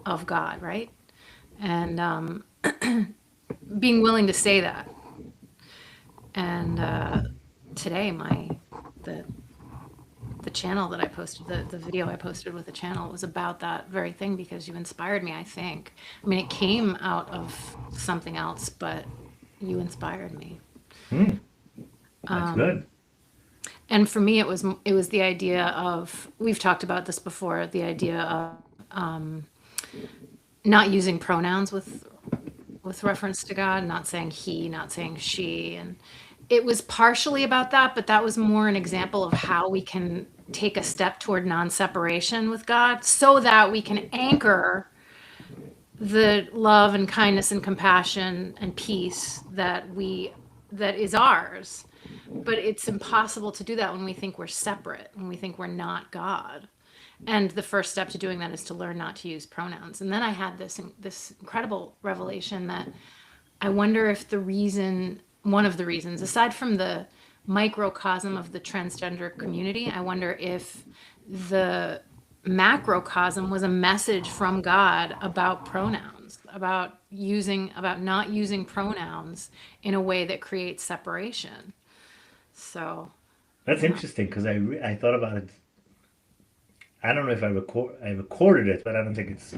of God, right? And being willing to say that. And today, the the channel that I posted, the video I posted with the channel was about that very thing because you inspired me, I think. I mean, it came out of something else, but you inspired me. Hmm, that's good. And for me, it was the idea of, we've talked about this before, the idea of not using pronouns with reference to God, not saying he, not saying she. And it was partially about that, but that was more an example of how we can take a step toward non-separation with God so that we can anchor the love and kindness and compassion and peace that is ours. But it's impossible to do that when we think we're separate, when we think we're not God. And the first step to doing that is to learn not to use pronouns. And then I had this incredible revelation that I wonder if one of the reasons, aside from the microcosm of the transgender community, I wonder if the macrocosm was a message from God about pronouns, about not using pronouns in a way that creates separation. So, That's yeah. interesting because I thought about it. I don't know if I recorded it, but I don't think it's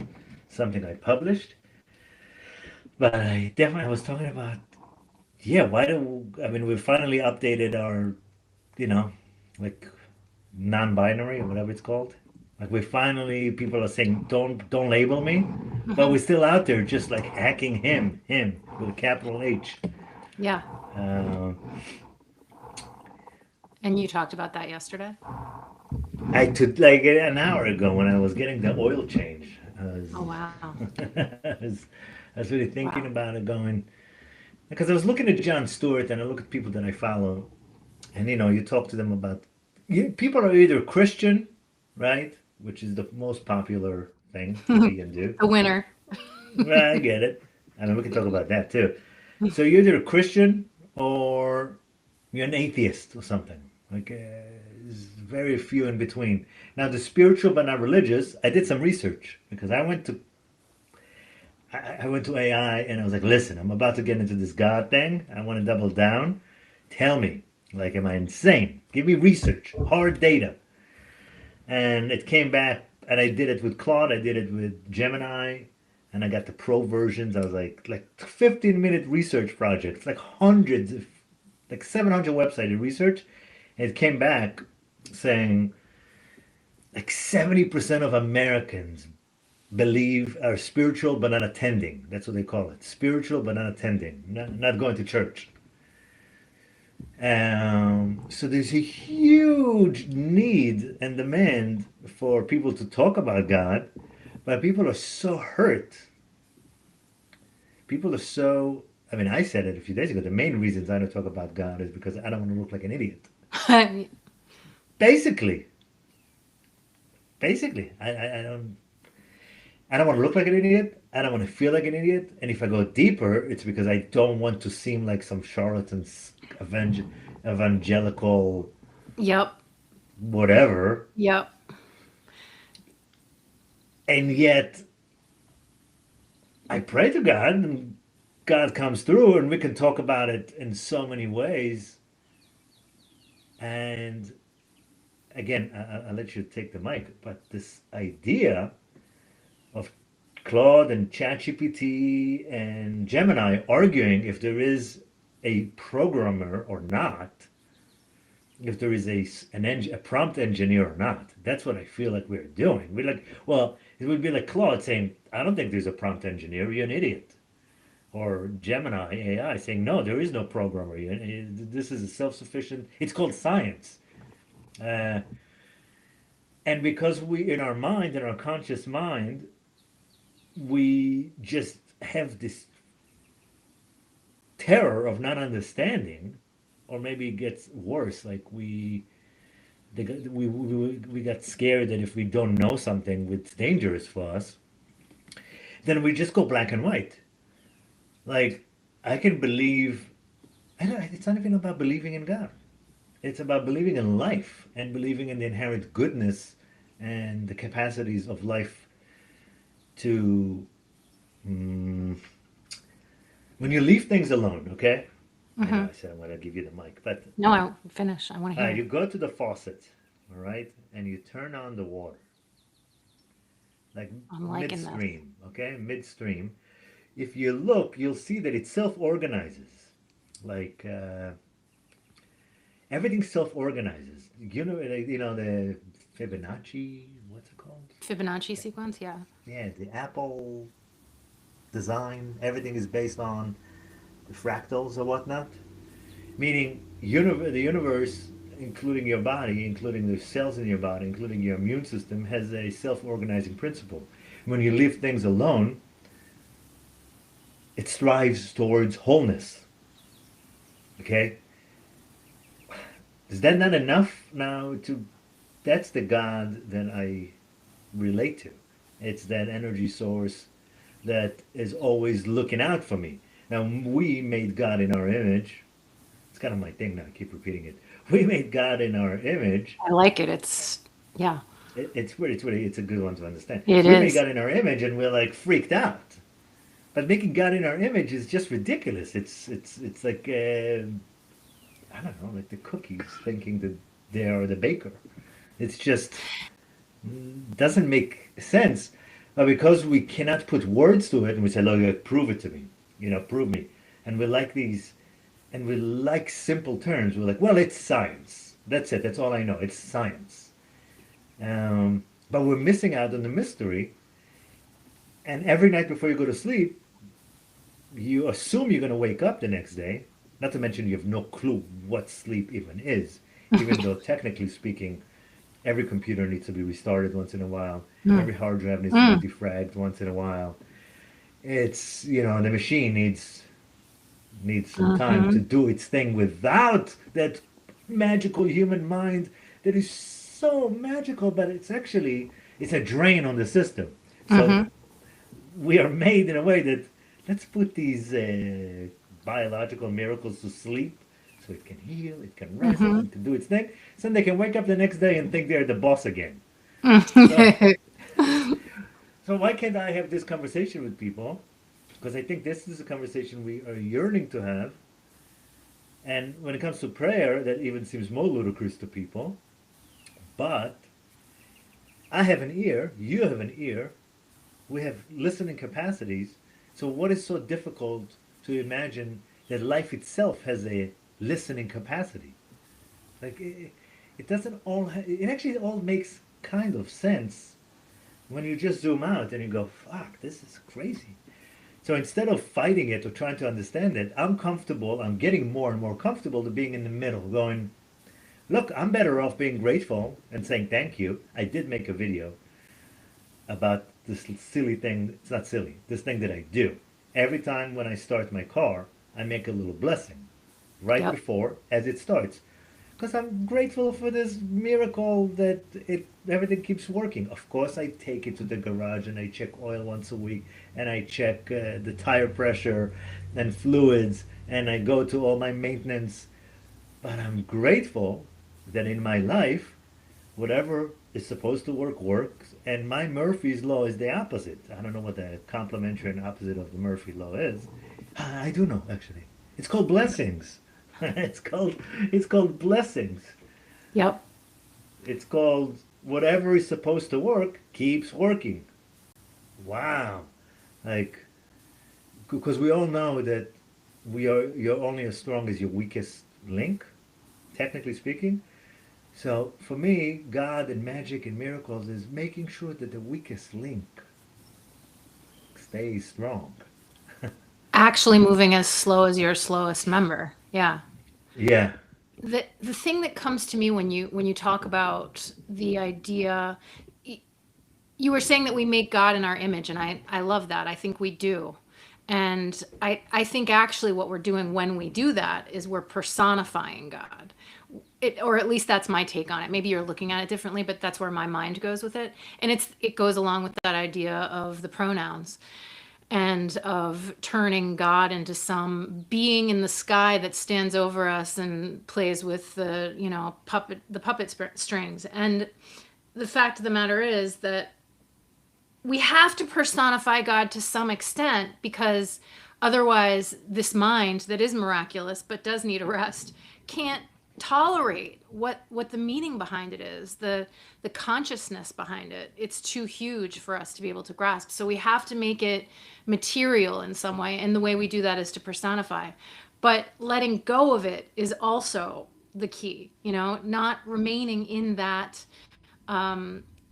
something I published. But I was talking about, yeah, why do I mean we finally updated our, you know, like non-binary or whatever it's called. Like we finally people are saying don't label me, but we're Hmm. still out there just like hacking him with a capital H. Yeah. Uh, And you talked about that yesterday. I took like an hour ago when I was getting the oil change. Oh, wow. I was really Wow. thinking about it, going because I was looking at John Stewart and I look at people that I follow, and you talk to them about people are either Christian, right, which is the most popular thing to be and do. The winner. Well, I get it. I mean, we can talk about that too. So you're either a Christian or you're an atheist or something. Like, there's very few in between. Now, the spiritual but not religious, I did some research because I went to AI and I was like, listen, I'm about to get into this God thing. I want to double down. Tell me, like, am I insane? Give me research, hard data. And it came back, and I did it with Claude, I did it with Gemini, and I got the pro versions. I was like 15-minute research projects, like hundreds of, like 700 website of research. And it came back saying like 70% of Americans believe are spiritual but not attending. That's what they call it. Spiritual but not attending, not going to church. So there's a huge need and demand for people to talk about God, but people are so hurt. People are so. I mean, I said it a few days ago. The main reasons I don't talk about God is because I don't want to look like an idiot. Basically, basically, I don't want to look like an idiot. I don't want to feel like an idiot. And if I go deeper, it's because I don't want to seem like some charlatan's evangelical Yep. whatever. Yep. And yet, I pray to God, and God comes through, and we can talk about it in so many ways. And again, I'll let you take the mic, but this idea of Claude and ChatGPT and Gemini arguing if there is a programmer or not, if there is a prompt engineer or not. That's what I feel like we're doing. We're like, well, it would be like Claude saying, I don't think there's a prompt engineer. You're an idiot. Or Gemini AI saying, no, there is no programmer. This is a self-sufficient. It's called science. Uh, and because we, in our mind, in our conscious mind, we just have this terror of not understanding, or maybe it gets worse. Like we got scared that if we don't know something, it's dangerous for us. Then we just go black and white. Like I can believe. I don't, it's not even about believing in God. It's about believing in life and believing in the inherent goodness and the capacities of life to mm, when you leave things alone, okay? I know Hmm. I said I'm going to give you the mic, but No, I finish. I want to hear. you go to the faucet, all right, and you turn on the water, like I'm liking this. midstream, okay, midstream. If you look, you'll see that it self-organizes. Like everything self-organizes. The Fibonacci, what's it called? Fibonacci sequence, yeah. Yeah, the Apple design. Everything is based on the fractals or whatnot. Meaning, the universe, including your body, including the cells in your body, including your immune system, has a self-organizing principle. When you leave things alone, it strives towards wholeness. Okay, is that not enough now to? That's the God that I relate to. It's that energy source that is always looking out for me. Now, we made God in our image. It's kind of my thing now. I keep repeating it. We made God in our image. I like it. It's, yeah, It's a good one to understand. it We made is. God in our image, and we're like freaked out. But making God in our image is just ridiculous. It's like I don't know, like the cookies thinking that they are the baker. It's just doesn't make sense. But because we cannot put words to it, and we say, "Look, prove it to me," prove me, and we like these, and we like simple terms. We're like, "Well, it's science. That's it. That's all I know. It's science." But we're missing out on the mystery. And every night before you go to sleep, you assume you're going to wake up the next day. Not to mention you have no clue what sleep even is, even though technically speaking, every computer needs to be restarted once in a while. Mm. Every hard drive needs to be Mm. defragged once in a while. It's the machine needs some time to Hmm. do its thing without that magical human mind that is so magical, but it's a drain on the system. So Hmm. we are made in a way that let's put these biological miracles to sleep so it can heal, it can rest, Hmm. and can do its thing. So then they can wake up the next day and think they're the boss again. So, so why can't I have this conversation with people? Because I think this is a conversation we are yearning to have. And when it comes to prayer, that even seems more ludicrous to people. But I have an ear, you have an ear, we have listening capacities. So what is so difficult to imagine that life itself has a listening capacity? Like it doesn't all. It actually all makes kind of sense when you just zoom out and you go, "Fuck, this is crazy." So instead of fighting it or trying to understand it, I'm comfortable. I'm getting more and more comfortable to being in the middle, going, "Look, I'm better off being grateful and saying thank you." I did make a video about this silly thing. It's not silly. This thing that I do. Every time when I start my car, I make a little blessing right Yep. before as it starts. Because I'm grateful for this miracle that everything keeps working. Of course, I take it to the garage and I check oil once a week and I check the tire pressure and fluids and I go to all my maintenance. But I'm grateful that in my life whatever is supposed to work works, and my Murphy's law is the opposite. I don't know what the complementary and opposite of the Murphy law is. I do know actually. It's called blessings. it's called blessings. Yep. It's called whatever is supposed to work keeps working. Wow. Like because we all know that you're only as strong as your weakest link, technically speaking. So for me, God and magic and miracles is making sure that the weakest link stays strong. Actually moving as slow as your slowest member. Yeah. Yeah. The thing that comes to me when you talk about the idea, you were saying that we make God in our image, and I love that. I think we do. And I think actually what we're doing when we do that is we're personifying God. Or at least that's my take on it. Maybe you're looking at it differently, but that's where my mind goes with it. And it goes along with that idea of the pronouns and of turning God into some being in the sky that stands over us and plays with the puppet strings. And the fact of the matter is that we have to personify God to some extent because otherwise this mind that is miraculous but does need a rest can't tolerate what the meaning behind it is, the consciousness behind it. It's too huge for us to be able to grasp. So we have to make it material in some way, and the way we do that is to personify. But letting go of it is also the key, not remaining in that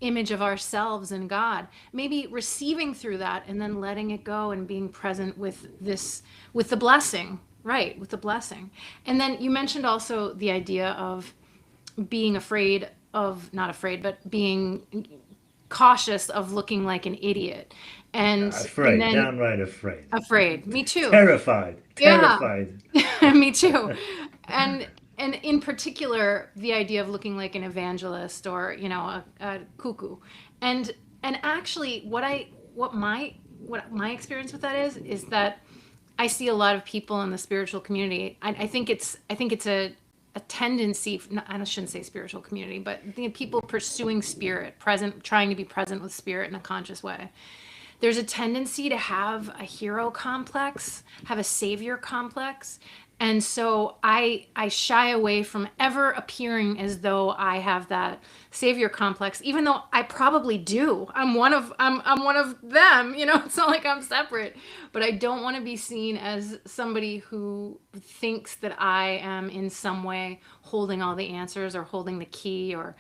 image of ourselves and God, maybe receiving through that and then letting it go and being present with this, with the blessing, right? With the blessing. And then you mentioned also the idea of being afraid of, not afraid, but being cautious of looking like an idiot. And Afraid, then downright afraid, afraid. Me too. terrified, Yeah. terrified. Me too. And and in particular, the idea of looking like an evangelist or a cuckoo, and actually, what my experience with that is that I see a lot of people in the spiritual community. I think it's a tendency. I shouldn't say spiritual community, but the people pursuing spirit, present, trying to be present with spirit in a conscious way. There's a tendency to have a hero complex, have a savior complex. And so I shy away from ever appearing as though I have that savior complex, even though I probably do. I'm one of them, it's not like I'm separate. But I don't want to be seen as somebody who thinks that I am in some way holding all the answers or holding the key, or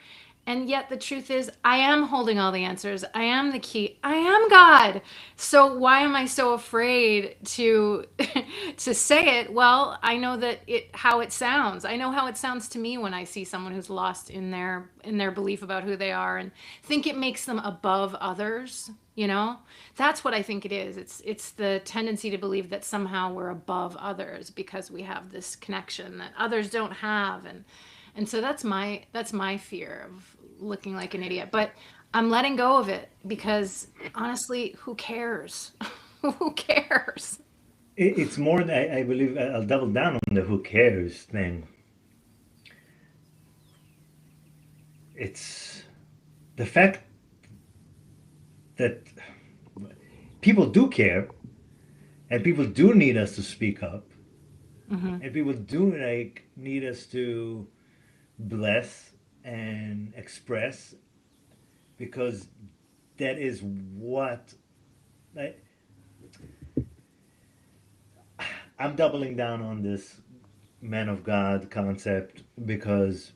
and yet the truth is, I am holding all the answers. I am the key. I am God. So why am I so afraid to to say it? Well, I know that it how it sounds. I know how it sounds to me when I see someone who's lost in their belief about who they are and think it makes them above others, That's what I think it is. It's the tendency to believe that somehow we're above others because we have this connection that others don't have, and so that's my fear of looking like an idiot. But I'm letting go of it because honestly, who cares? Who cares? It's more than I believe. I'll double down on the who cares thing. It's the fact that people do care, and people do need us to speak up, and people do need us to bless and express, because that is what I, I'm doubling down on this man of God concept because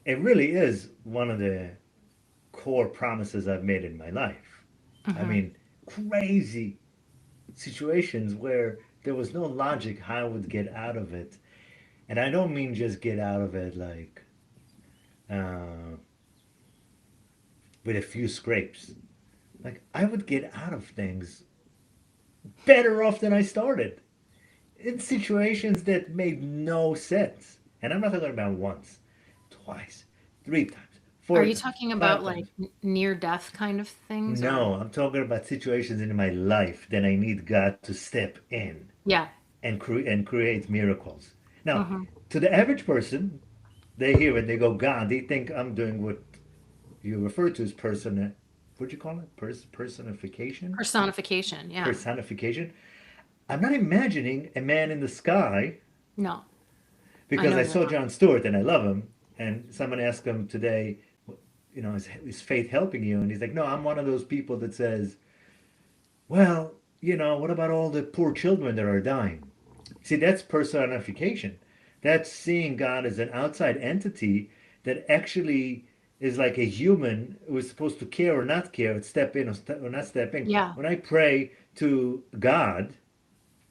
it really is one of the core promises I've made in my life. I mean, crazy situations where there was no logic how I would get out of it. And I don't mean just get out of it like uh, with a few scrapes. Like, I would get out of things better off than I started in situations that made no sense. And I'm not talking about once, twice, three times, Are four you times, talking about five like times. near death kind of things or No, I'm talking about situations in my life that I need God to step in yeah. and create miracles. Now, Hmm. to the average person, they hear it, they go, God, they think I'm doing what you refer to as what'd you call it? Personification? Personification, yeah. Personification. I'm not imagining a man in the sky No, I because know I you're saw not. John Stewart and I love him. And someone asked him today, is faith helping you? And he's like, no, I'm one of those people that says, well, what about all the poor children that are dying? See, that's personification. That's seeing God as an outside entity that actually is like a human who is supposed to care or not care, step in or not step in. Yeah. When I pray to God,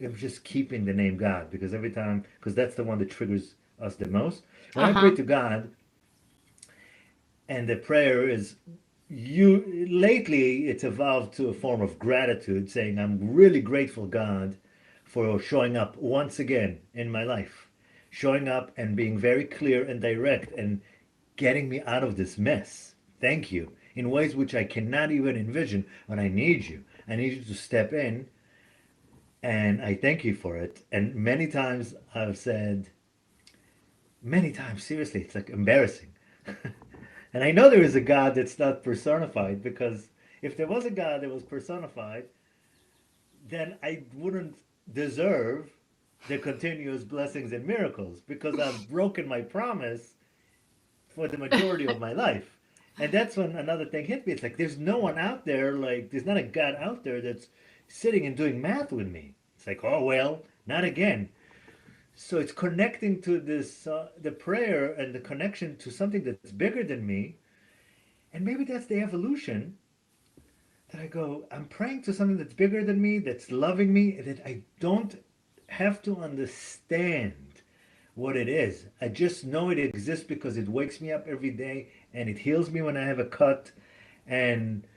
I'm just keeping the name God because every time, because that's the one that triggers us the most. When I pray Uh-huh. to God, and the prayer is you lately it's evolved to a form of gratitude, saying I'm really grateful, God, for showing up once again in my life, showing up and being very clear and direct and getting me out of this mess. Thank you in ways which I cannot even envision, but I need you. I need you to step in, and I thank you for it. And many times I've said, many times, seriously, it's like embarrassing. And I know there is a God that's not personified because if there was a God that was personified, then I wouldn't deserve the continuous blessings and miracles because I've broken my promise for the majority of my life. And that's when another thing hit me. It's like there's no one out there, like there's not a God out there that's sitting and doing math with me. It's like, oh well, not again. So it's connecting to this, the prayer and the connection to something that's bigger than me. And maybe that's the evolution that I go, I'm praying to something that's bigger than me, that's loving me, that I don't have to understand what it is. I just know it exists because it wakes me up every day and it heals me when I have a cut, and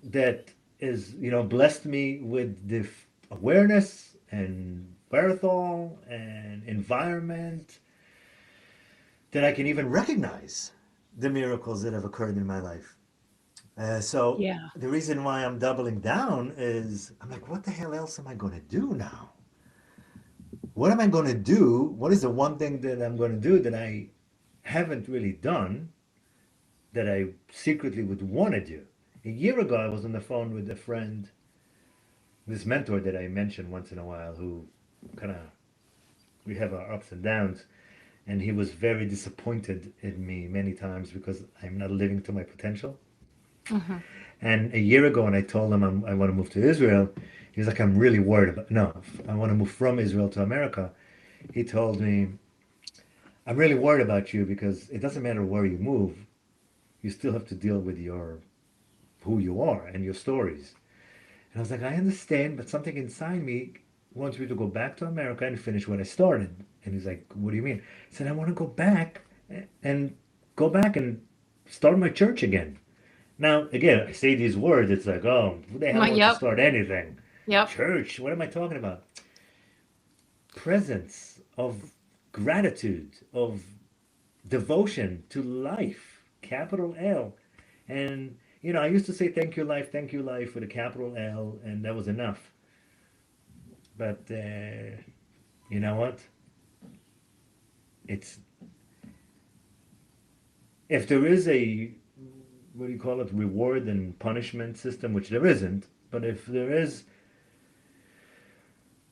that is, blessed me with the awareness and wherewithal and environment that I can even recognize the miracles that have occurred in my life. So Yeah. the reason why I'm doubling down is I'm like, what the hell else am I going to do now? What am I going to do? What is the one thing that I'm going to do that I haven't really done that I secretly would want to do? A year ago, I was on the phone with a friend, this mentor that I mention once in a while, who kind of, we have our ups and downs. And he was very disappointed in me many times because I'm not living to my potential. Hmm. And a year ago, when I told him I want to move to Israel, he was like, I'm really worried about, no, I want to move from Israel to America. He told me, I'm really worried about you because it doesn't matter where you move, you still have to deal with who you are and your stories. And I was like, I understand, but something inside me wants me to go back to America and finish what I started. And he's like, what do you mean? I said, I want to go back and go back and start my church again. Now, again, I say these words, it's like, oh, who the hell wants to Yep. start anything? Yep. Church, what am I talking about? Presence of gratitude, of devotion to life, capital L. And, I used to say thank you, life, with a capital L, and that was enough. But, you know what? It's, if there is a, what do you call it, reward and punishment system, which there isn't, but if there is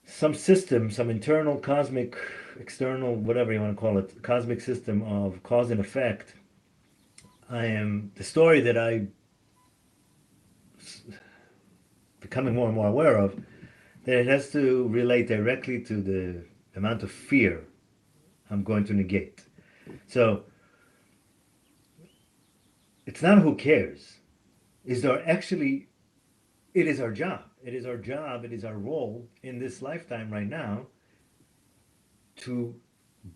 some system, some internal cosmic, external, whatever you want to call it, cosmic system of cause and effect, I am the story that I becoming more and more aware of, that it has to relate directly to the amount of fear I'm going to negate. So it's not who cares. Is there actually, it is our job. It is our job, it is our role in this lifetime right now to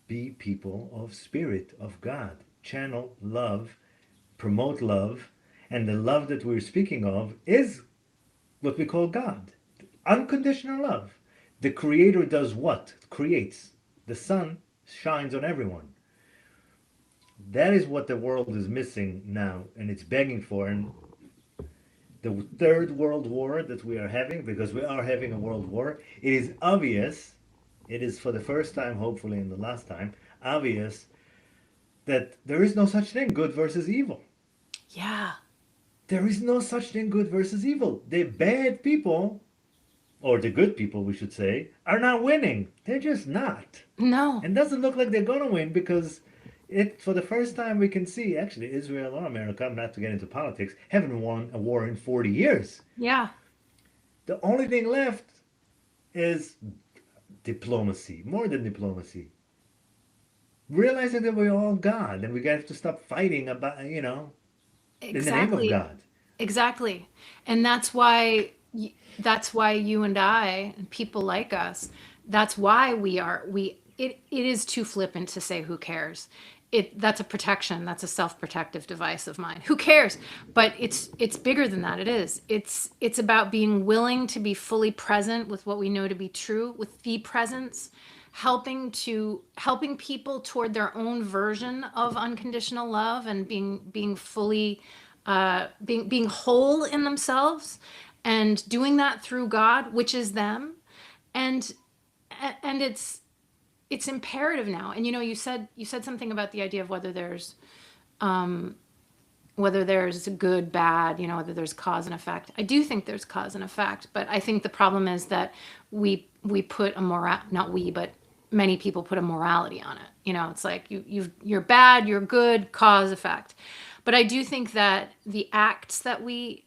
be people of spirit, of God, channel love, promote love, and the love that we're speaking of is what we call God. Unconditional love. The Creator does what? Creates. The sun shines on everyone. That is what the world is missing now, and it's begging for. And the third world war that we are having, because we are having a world war, it is obvious, it is for the first time, hopefully, in the last time, obvious that there is no such thing, good versus evil. Yeah. There is no such thing, good versus evil. The bad people, or the good people, we should say, are not winning. They're just not. No. And doesn't look like they're going to win because for the first time we can see, actually, Israel or America, I'm not to get into politics, haven't won a war in 40 years. Yeah. The only thing left is diplomacy, more than diplomacy. Realizing that we're all God and we have to stop fighting about, in the name of Exactly. God. Exactly. And that's why you and I and people like us, that's why it is too flippant to say who cares. That's a protection. That's a self-protective device of mine. Who cares? But it's bigger than that. It's about being willing to be fully present with what we know to be true, with the presence, helping people toward their own version of unconditional love, and being fully being whole in themselves, and doing that through God, which is them. And and it's imperative now. And you said something about the idea of whether there's whether there's good, bad, whether there's cause and effect. I do think there's cause and effect, but I think the problem is that we put a moral, not we, but many people put a morality on it. It's like you're bad, you're good, cause effect. But I do think that the acts that we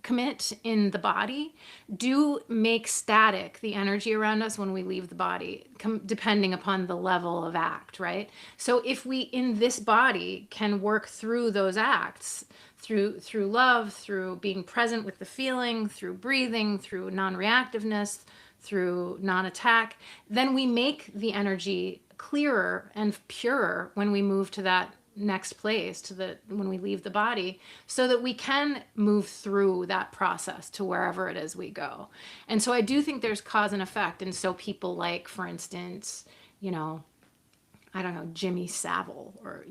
commit in the body do make static the energy around us when we leave the body, depending upon the level of act, right? So if we in this body can work through those acts, through love, through being present with the feeling, through breathing, through non-reactiveness, through non-attack, then we make the energy clearer and purer when we move to that next place, when we leave the body, so that we can move through that process to wherever it is we go. And so I do think there's cause and effect. And so people like, for instance, you know I don't know, Jimmy Savile, or,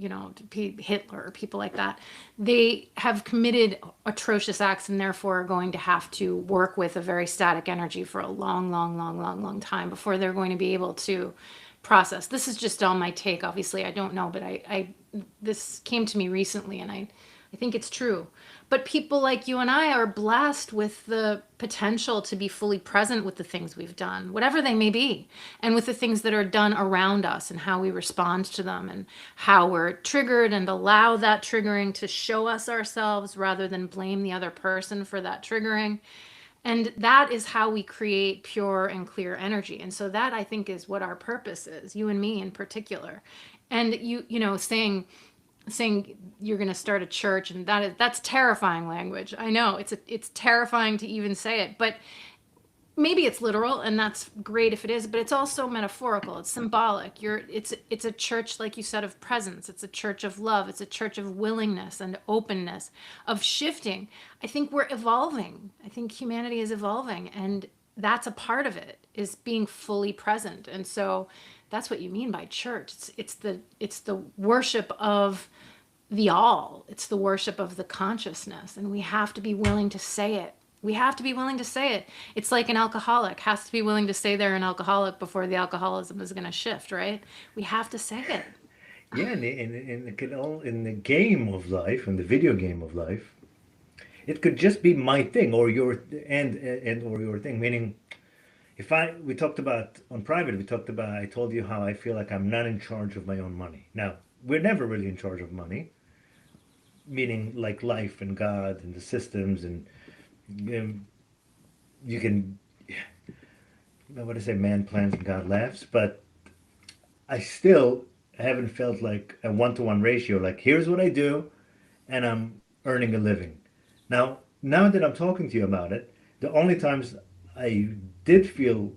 Hitler, or people like that. They have committed atrocious acts and therefore are going to have to work with a very static energy for a long, long, long, long, long time before they're going to be able to process. This is just all my take. Obviously, I don't know, but this came to me recently, and I think it's true. But people like you and I are blessed with the potential to be fully present with the things we've done, whatever they may be, and with the things that are done around us and how we respond to them and how we're triggered, and allow that triggering to show us ourselves rather than blame the other person for that triggering. And that is how we create pure and clear energy. And so that, I think, is what our purpose is, you and me in particular. And saying you're going to start a church, and that's terrifying language. I know it's terrifying to even say it, but maybe it's literal, and that's great if it is, but it's also metaphorical. It's symbolic. It's a church, like you said, of presence. It's a church of love. It's a church of willingness and openness, of shifting. I think we're evolving. I think humanity is evolving, and that's a part of it, is being fully present. And so that's what you mean by church. It's the worship of the all. It's the worship of the consciousness, and we have to be willing to say it. We have to be willing to say it. It's like an alcoholic has to be willing to say they're an alcoholic before the alcoholism is going to shift, right? We have to say it. Yeah, in the game of life, in the video game of life, it could just be my thing or your and or your thing. Meaning, if we talked about on private, we talked about, I told you how I feel like I'm not in charge of my own money. Now, we're never really in charge of money, meaning like life and God and the systems, and you can, what do I say, man plans and God laughs, but I still haven't felt like a one-to-one ratio. Like, here's what I do, and I'm earning a living. Now that I'm talking to you about it, the only times I did feel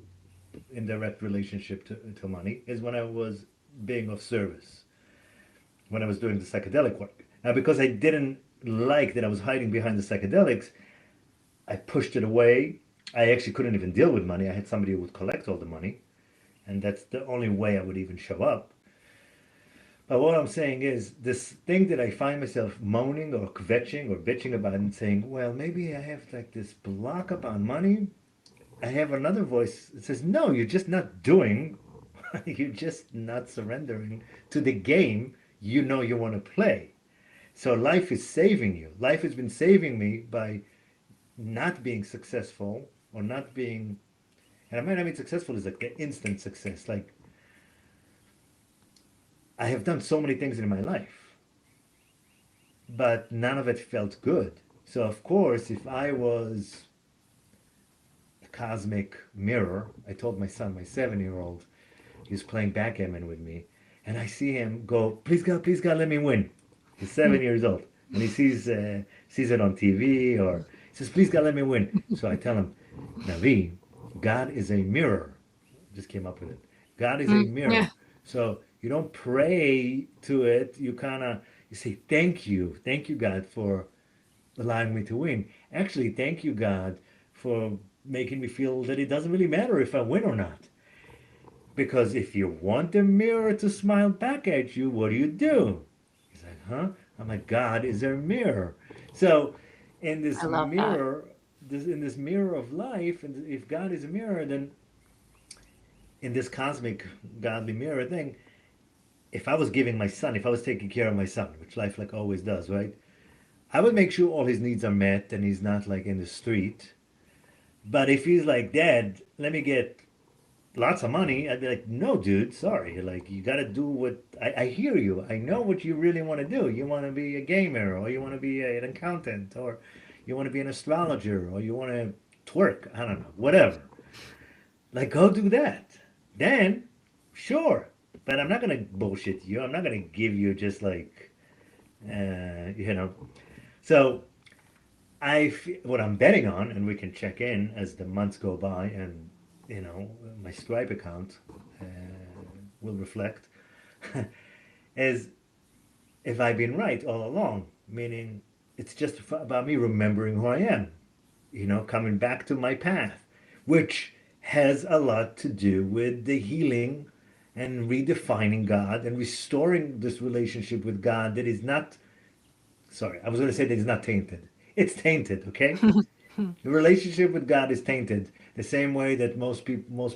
in direct relationship to money is when I was being of service, when I was doing the psychedelic work. Now, because I didn't like that I was hiding behind the psychedelics, I pushed it away. I actually couldn't even deal with money. I had somebody who would collect all the money, and that's the only way I would even show up. But what I'm saying is, this thing that I find myself moaning or kvetching or bitching about and saying, well, maybe I have like this block about money. I have another voice that says, no, you're just not doing, you're just not surrendering to the game you want to play. So life is saving you. Life has been saving me by not being successful, or not being, and I might not be successful is like the instant success. Like, I have done so many things in my life, but none of it felt good. So of course, if I was a cosmic mirror, I told my son, my 7-year-old, he was playing backgammon with me, and I see him go, please God, let me win. He's 7 years old, and he sees it on TV, or he says, please God, let me win. So I tell him, Navi, God is a mirror. Just came up with it. God is a mirror. Yeah. So you don't pray to it. You say, thank you, God, for allowing me to win. Actually, thank you, God, for making me feel that it doesn't really matter if I win or not. Because if you want the mirror to smile back at you, what do? He's like, huh? I'm like, God is a mirror. So in this I love that. mirror, in this mirror of life, and if God is a mirror, then in this cosmic godly mirror thing, if I was giving my son, if I was taking care of my son, which life like always does, right? I would make sure all his needs are met and he's not like in the street. But if he's like, Dad, let me get lots of money, I'd be like, no, dude, sorry. Like, you got to do what I hear you. I know what you really want to do. You want to be a gamer, or you want to be an accountant, or you want to be an astrologer, or you want to twerk. I don't know, whatever. Like, go do that. Then, sure. But I'm not going to bullshit you. I'm not going to give you just like, you know. So, what I'm betting on, and we can check in as the months go by, and my Stripe account uh, will reflect, is if I've been right all along, meaning it's just about me remembering who I am, coming back to my path, which has a lot to do with the healing and redefining God and restoring this relationship with God that is not, sorry, I was going to say that it's not tainted. It's tainted, okay? The relationship with God is tainted the same way that most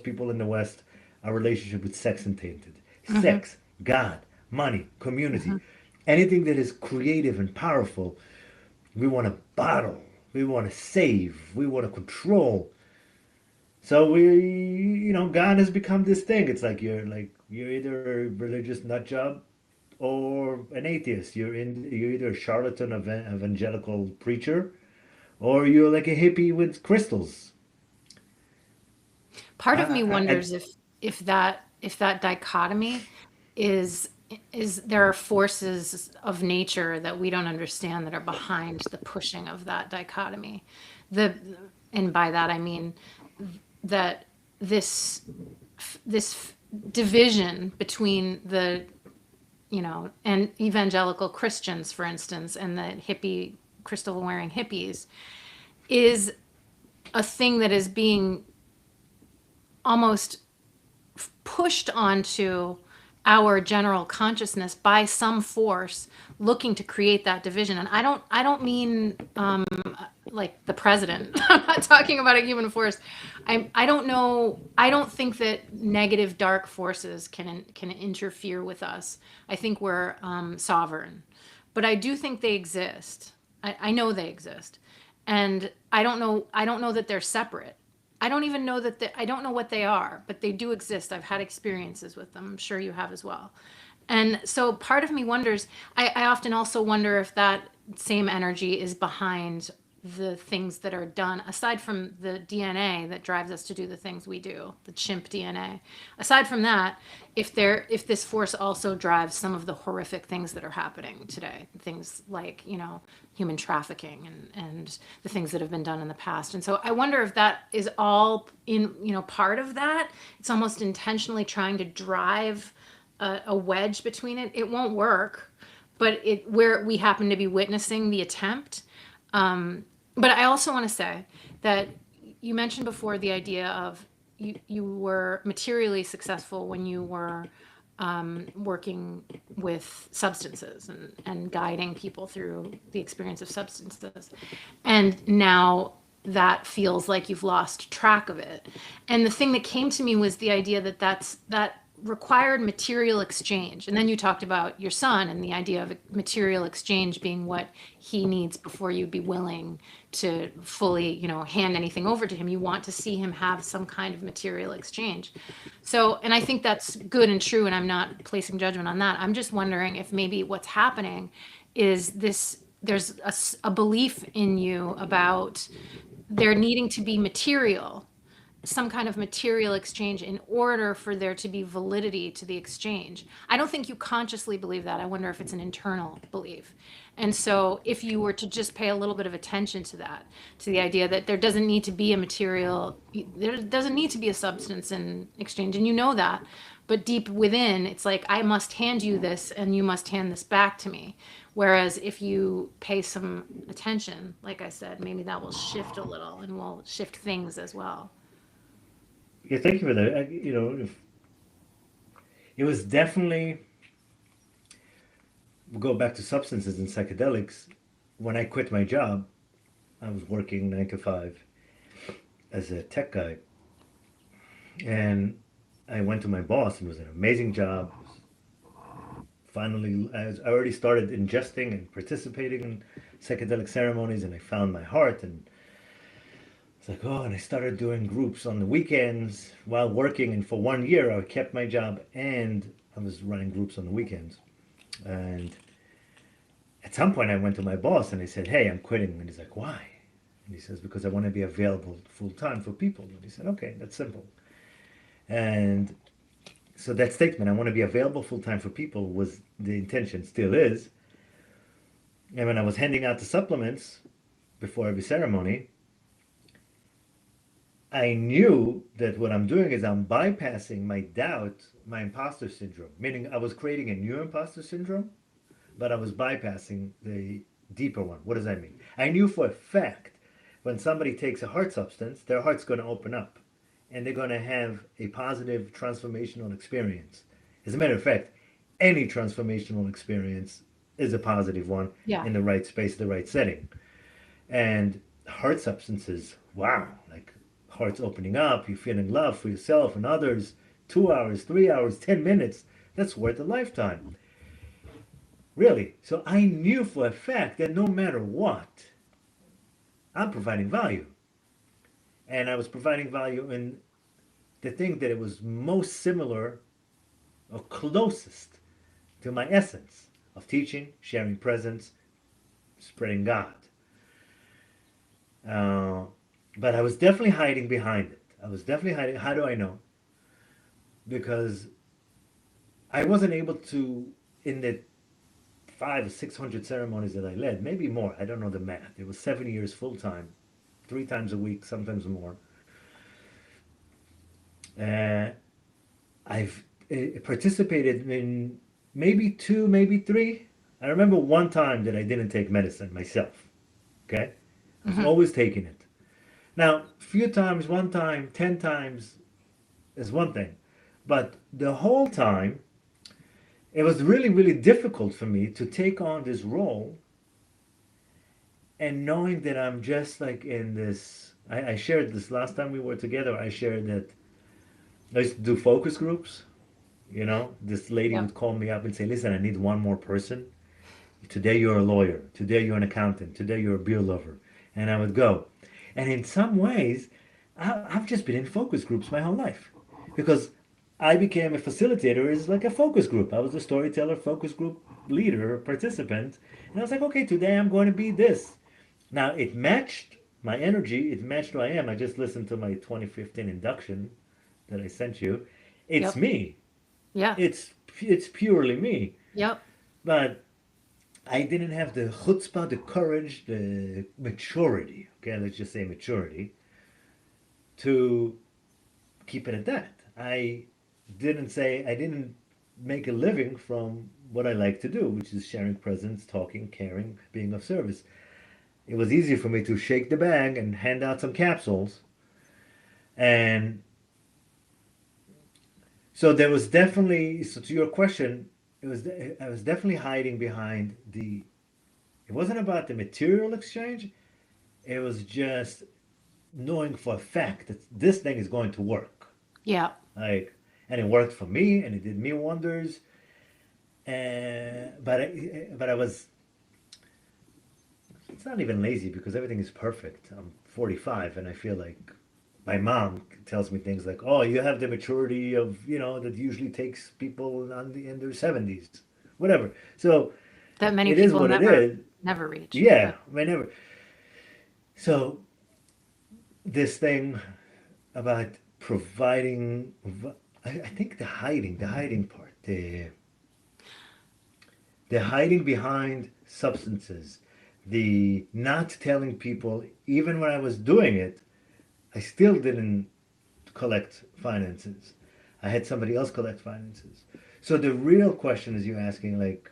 people in the West, our relationship with sex is tainted. Hmm. Sex, God, money, community, Hmm. anything that is creative and powerful, we want to bottle, we want to save, we want to control. So God has become this thing. It's like you're either a religious nut job or an atheist. You're either a charlatan evangelical preacher or you're like a hippie with crystals. Part I, of me I, I, wonders if that dichotomy is there are forces of nature that we don't understand that are behind the pushing of that dichotomy. The and by that I mean that this this division between the and evangelical Christians, for instance, and the hippie crystal wearing hippies is a thing that is being almost pushed onto our general consciousness by some force looking to create that division. And I don't mean like the president. I'm not talking about a human force. I don't know. I don't think that negative dark forces can interfere with us. I think we're sovereign, but I do think they exist. I know they exist, and I don't know that they're separate. I don't even know that I don't know what they are, but they do exist. I've had experiences with them. I'm sure you have as well. And so part of me wonders, I often also wonder if that same energy is behind the things that are done, aside from the DNA that drives us to do the things we do, the chimp DNA. Aside from that, if this force also drives some of the horrific things that are happening today, things like, human trafficking and the things that have been done in the past. And so I wonder if that is all in, part of that. It's almost intentionally trying to drive a wedge between it. It won't work, but where we happen to be witnessing the attempt. But I also want to say that you mentioned before the idea of you were materially successful when you were working with substances and guiding people through the experience of substances. And now that feels like you've lost track of it. And the thing that came to me was the idea that required material exchange. And then you talked about your son and the idea of material exchange being what he needs before you'd be willing to fully, hand anything over to him. You want to see him have some kind of material exchange. So, and I think that's good and true, and I'm not placing judgment on that. I'm just wondering if maybe what's happening is there's a belief in you about there needing to be material, some kind of material exchange in order for there to be validity to the exchange. I don't think you consciously believe that. I wonder if it's an internal belief. And so if you were to just pay a little bit of attention to that, to the idea that there doesn't need to be a material, there doesn't need to be a substance in exchange, and you know that, but deep within, it's like, I must hand you this and you must hand this back to me. Whereas if you pay some attention, like I said, maybe that will shift a little and will shift things as well. yeah, thank you for that. If it was definitely, we'll go back to substances and psychedelics. When I quit my job, I was working 9 to 5 as a tech guy, and I went to my boss, and it was an amazing job, finally, I already started ingesting and participating in psychedelic ceremonies, and I found my heart. And it's like, oh, and I started doing groups on the weekends while working. And for 1 year, I kept my job and I was running groups on the weekends. And at some point, I went to my boss and I said, hey, I'm quitting. And he's like, why? And he says, because I want to be available full time for people. And he said, okay, that's simple. And so that statement, I want to be available full time for people, was the intention, still is. And when I was handing out the supplements before every ceremony, I knew that what I'm doing is I'm bypassing my doubt, my imposter syndrome, meaning I was creating a new imposter syndrome, but I was bypassing the deeper one. What does that mean? I knew for a fact when somebody takes a heart substance, their heart's going to open up and they're going to have a positive transformational experience. As a matter of fact, any transformational experience is a positive one Yeah. in the right space, the right setting. And heart substances, wow, like heart's opening up, you're feeling love for yourself and others, 2 hours, 3 hours, 10 minutes, that's worth a lifetime. Really. So I knew for a fact that no matter what, I'm providing value. And I was providing value in the thing that it was most similar or closest to my essence of teaching, sharing presence, spreading God. Uh, but I was definitely hiding behind it. I was definitely hiding. How do I know? Because I wasn't able to, in the 500 or 600 ceremonies that I led, maybe more. I don't know the math. It was 7 years full time, 3 times a week, sometimes more. Uh, I've participated in maybe two, maybe three. I remember one time that I didn't take medicine myself. Okay, I was Hmm. always taking it. Now, a few times, one time, 10 times is one thing, but the whole time it was really, really difficult for me to take on this role and knowing that I'm just like in this. I shared this last time we were together. I shared that I used to do focus groups. This lady Yep. would call me up and say, listen, I need one more person. Today you're a lawyer. Today you're an accountant. Today you're a beer lover. And I would go. And in some ways, I've just been in focus groups my whole life because I became a facilitator as like a focus group. I was a storyteller, focus group leader, participant. And I was like, okay, today I'm going to be this. Now it matched my energy. It matched who I am. I just listened to my 2015 induction that I sent you. It's Yep. me. Yeah. It's purely me. Yep. But I didn't have the chutzpah, the courage, the maturity. Okay, let's just say maturity to keep it at that. I didn't make a living from what I like to do, which is sharing presence, talking, caring, being of service. It was easy for me to shake the bag and hand out some capsules. And so there was definitely, so to your question, I was definitely hiding behind the, it wasn't about the material exchange. It was just knowing for a fact that this thing is going to work. Yeah. Like, and it worked for me, and it did me wonders. But I was. It's not even lazy because everything is perfect. I'm 45, and I feel like my mom tells me things like, "Oh, you have the maturity of that usually takes people in their 70s, whatever." So That many it is people what it never is. never reach. Yeah, But whenever. So this thing about providing, I think the hiding part, the hiding behind substances, the not telling people, even when I was doing it, I still didn't collect finances. I had somebody else collect finances. So the real question is you asking like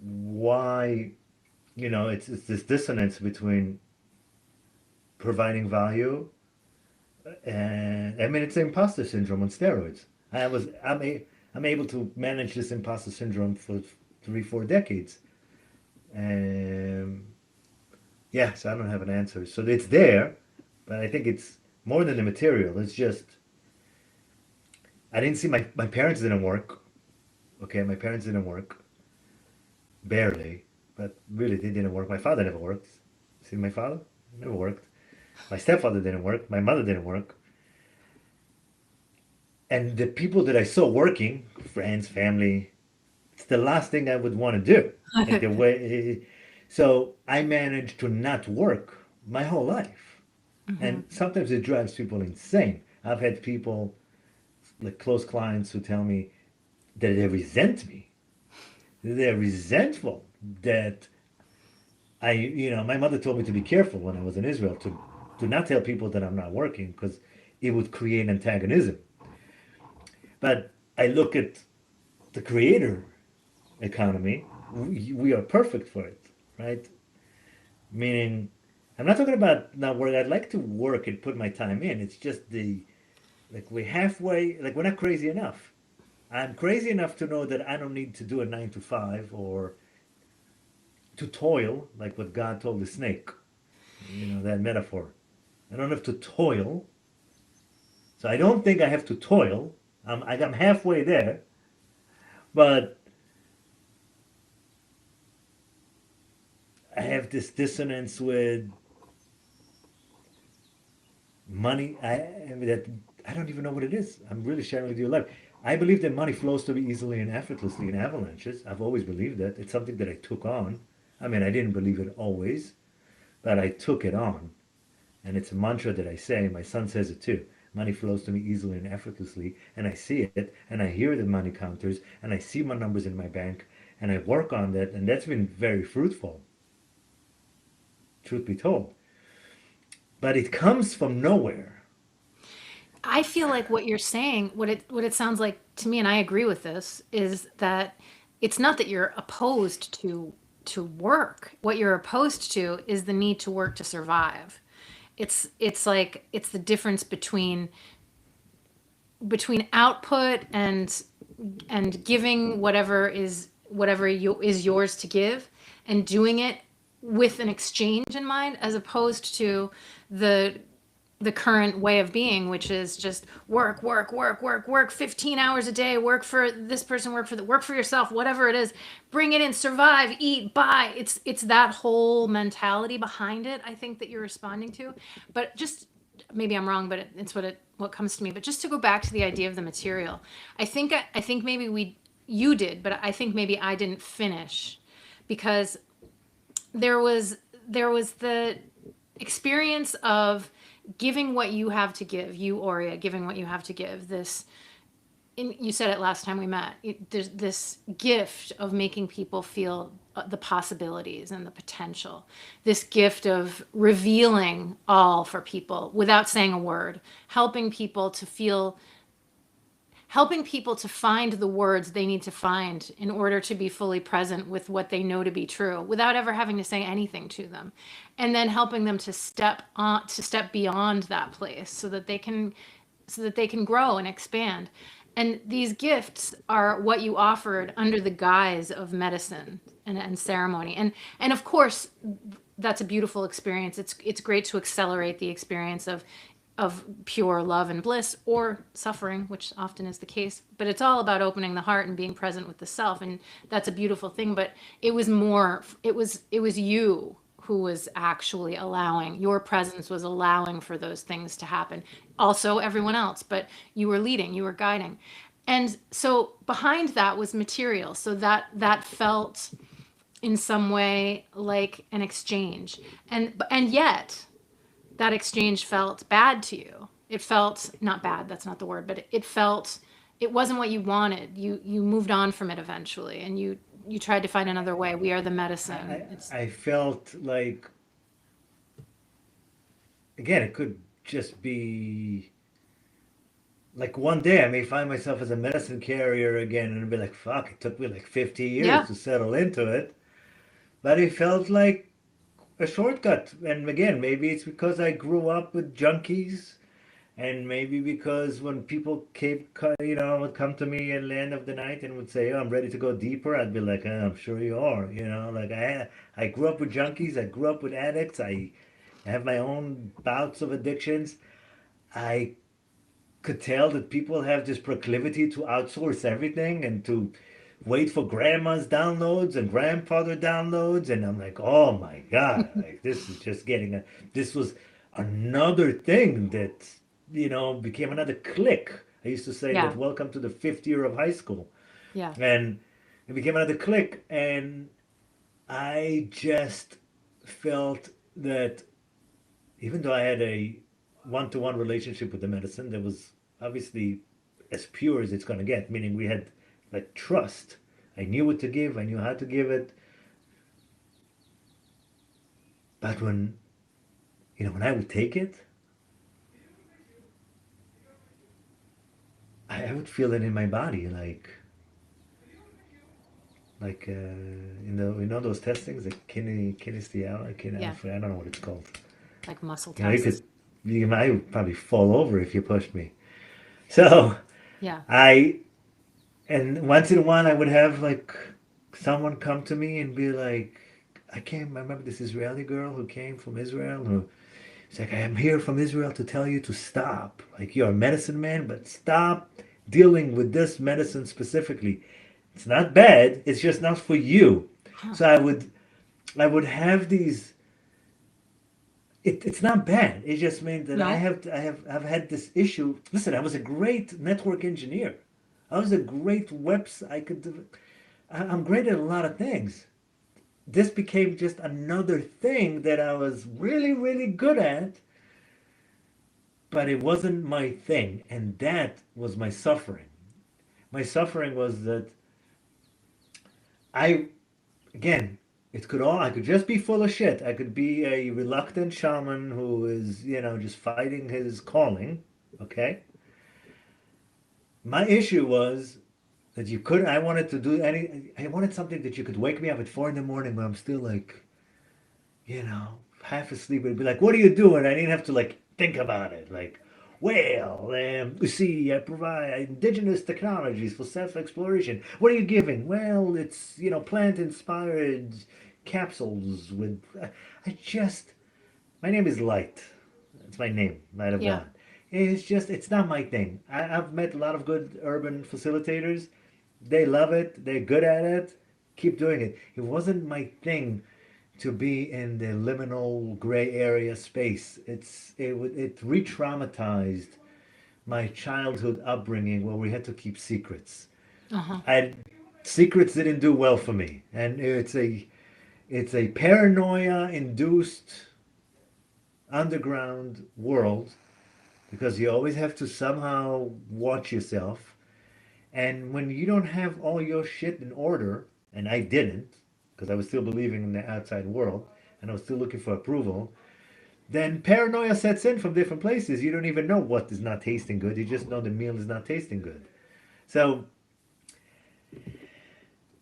why, it's this dissonance between providing value and I mean it's imposter syndrome on steroids. I'm able to manage this imposter syndrome for 3 4 decades. Um, yeah, so I don't have an answer. So it's there, but I think it's more than the material. It's just I didn't see my parents didn't work. Okay, my parents didn't work, barely, but really they didn't work. My father never worked. See, my father never worked. My stepfather didn't work. My mother didn't work. And the people that I saw working, friends, family, it's the last thing I would want to do. Like the way, so I managed to not work my whole life. Hmm. And sometimes it drives people insane. I've had people, like close clients, who tell me that they resent me. They're resentful that my mother told me to be careful when I was in Israel to not tell people that I'm not working because it would create antagonism. But I look at the creator economy, we are perfect for it, right? Meaning, I'm not talking about not work. I'd like to work and put my time in. It's just like we're halfway, like we're not crazy enough. I'm crazy enough to know that I don't need to do a 9 to 5 or to toil, like what God told the snake, that metaphor. I don't have to toil. So I don't think I have to toil. I'm halfway there, but I have this dissonance with money. That I don't even know what it is. I'm really sharing with you life. I believe that money flows to me easily and effortlessly in avalanches. I've always believed that. It's something that I took on. I mean, I didn't believe it always, but I took it on. And it's a mantra that I say. My son says it too. Money flows to me easily and effortlessly. And I see it, and I hear the money counters, and I see my numbers in my bank, and I work on that. And that's been very fruitful, truth be told. But it comes from nowhere. I feel like what you're saying, what it sounds like to me, and I agree with this, is that it's not that you're opposed to work. What you're opposed to is the need to work to survive. It's like it's the difference between output and giving whatever is yours to give, and doing it with an exchange in mind, as opposed to the the current way of being, which is just work, work, work, work, work 15 hours a day, work for this person, work for yourself, whatever it is, bring it in, survive, eat, buy. It's that whole mentality behind it, I think, that you're responding to. But just, maybe I'm wrong, but it's what comes to me. But just to go back to the idea of the material, I think maybe you did, but I think maybe I didn't finish, because there was there was the experience of giving what you have to give, you Aurea, giving what you have to give. You said it last time we met. There's this gift of making people feel the possibilities and the potential. This gift of revealing all for people without saying a word, helping people to find the words they need to find in order to be fully present with what they know to be true without ever having to say anything to them, and then helping them to step beyond that place so that they can grow and expand. And these gifts are what you offered under the guise of medicine and ceremony. And of course, that's a beautiful experience. It's great to accelerate the experience of pure love and bliss, or suffering, which often is the case. But it's all about opening the heart and being present with the self, and that's a beautiful thing. But it was you who was actually allowing, your presence was allowing for those things to happen. Also everyone else, but you were leading, you were guiding. And so behind that was material. So that felt in some way like an exchange. And yet that exchange felt bad to you. It felt not bad, that's not the word, but it wasn't what you wanted. You moved on from it eventually, and you tried to find another way. We are the I, medicine. It's I felt like, again, it could just be like one day I may find myself as a medicine carrier again and be like, fuck, it took me like 50 years Yeah. to settle into it. But it felt like a shortcut. And again, maybe it's because I grew up with junkies, and maybe because when people would come to me at the end of the night and would say, "Oh, I'm ready to go deeper," I'd be like, "I'm sure you are." Like I grew up with junkies. I grew up with addicts. I have my own bouts of addictions. I could tell that people have this proclivity to outsource everything and to wait for grandma's downloads and grandfather downloads, and I'm like, oh my God, like this is just getting a, this was another thing that, became another clique. I used to say that Yeah. welcome to the fifth year of high school. Yeah. And it became another clique, and I just felt that even though I had a one-to-one relationship with the medicine that was obviously as pure as it's going to get, meaning we had like trust. I knew what to give, I knew how to give it. But when I would take it, I would feel it in my body, like those testings, the kinesthesia, Yeah. I don't know what it's called. Like muscle You tests. could, you might probably fall over if you pushed me. So Yeah. I, and once in a while I would have like someone come to me and be like, I remember this Israeli girl who came from Israel who, it's like, I am here from Israel to tell you to stop. Like, you're a medicine man, but stop dealing with this medicine specifically. It's not bad, it's just not for you. Huh. So I would have these. It's not bad. It just means that No. I've had this issue. Listen, I was a great network engineer. I was a great website. I'm great at a lot of things. This became just another thing that I was really, really good at, but it wasn't my thing. And that was my suffering. My suffering was that I, again, I could just be full of shit. I could be a reluctant shaman who is, just fighting his calling. Okay. My issue was that I wanted to do I wanted something that you could wake me up at 4 in the morning when I'm still like, half asleep. It'd be like, what are you doing? I didn't have to like think about it. Like, well, you see, I provide indigenous technologies for self-exploration. What are you giving? Well, it's, plant-inspired capsules with. I just, my name is Light. That's my name, Light of Yeah. God. It's not my thing. I've met a lot of good urban facilitators. They love it. They're good at it. Keep doing it. It wasn't my thing to be in the liminal gray area space. It re-traumatized my childhood upbringing where we had to keep secrets. Uh-huh. And secrets didn't do well for me. And it's a paranoia induced underground world because you always have to somehow watch yourself. And when you don't have all your shit in order, and I didn't, because I was still believing in the outside world and I was still looking for approval, then paranoia sets in from different places. You don't even know what is not tasting good. You just know the meal is not tasting good. So,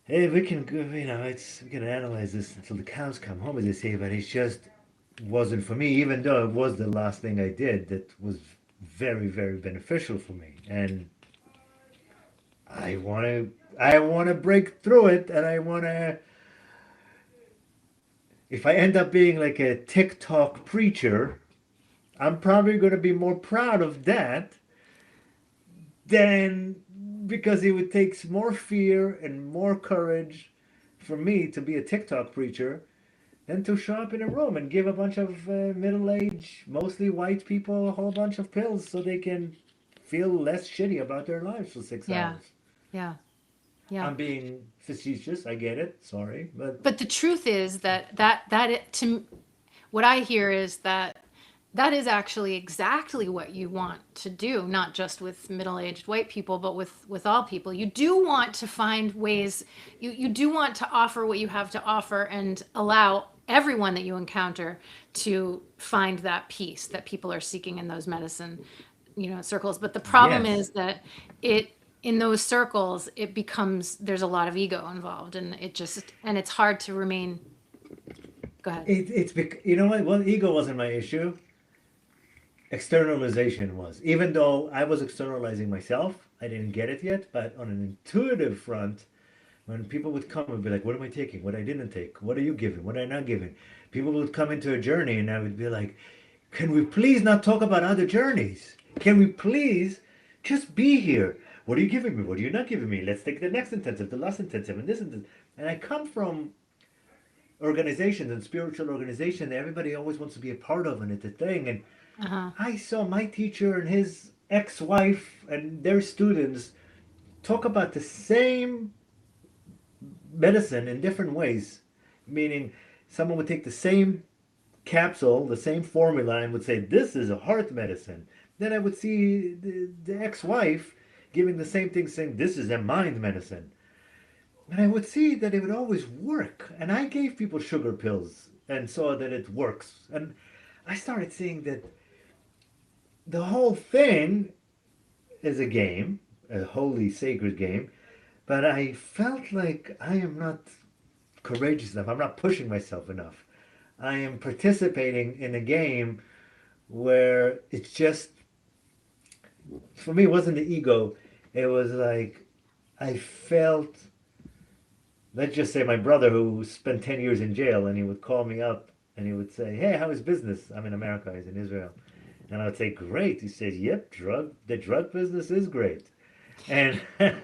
hey, we can go, we can analyze this until the cows come home, as they say, but it just wasn't for me, even though it was the last thing I did that was very, very beneficial for me. And I want to break through it, and I want to, if I end up being like a TikTok preacher, I'm probably going to be more proud of that than, because it would take more fear and more courage for me to be a TikTok preacher than to show up in a room and give a bunch of middle-aged, mostly white people a whole bunch of pills so they can feel less shitty about their lives for six Yeah. hours. Yeah. Yeah. I'm being facetious, I get it, sorry, but But the truth is what I hear is that that is actually exactly what you want to do, not just with middle-aged white people, but with all people. You do want to find ways, you do want to offer what you have to offer and allow everyone that you encounter to find that peace that people are seeking in those medicine, circles. But the problem yes. is that it in those circles it becomes there's a lot of ego involved and it's hard to remain. Go ahead. You know what? Well, ego wasn't my issue. Externalization was. Even though I was externalizing myself, I didn't get it yet. But on an intuitive front, when people would come and be like, "What am I taking? What I didn't take? What are you giving? What am I not giving?" People would come into a journey, and I would be like, "Can we please not talk about other journeys? Can we please just be here? What are you giving me? What are you not giving me? Let's take the next intensive, the last intensive, and this and this. And I come from organizations and spiritual organization that everybody always wants to be a part of, and it's a thing. And Uh-huh. I saw my teacher and his ex-wife and their students talk about the same medicine in different ways, meaning someone would take the same capsule, the same formula, and would say, "This is a heart medicine." Then I would see the ex-wife giving the same thing, saying, "This is a mind medicine." And I would see that it would always work. And I gave people sugar pills and saw that it works. And I started seeing that the whole thing is a game, a holy, sacred game. But I felt like I am not courageous enough. I'm not pushing myself enough. I am participating in a game where it's just, for me, it wasn't the ego. It was like I felt, let's just say my brother who spent 10 years in jail, and he would call me up and he would say, "Hey, how is business?" I'm in America, he's in Israel. And I would say, "Great." He says, "Yep, the drug business is great." And and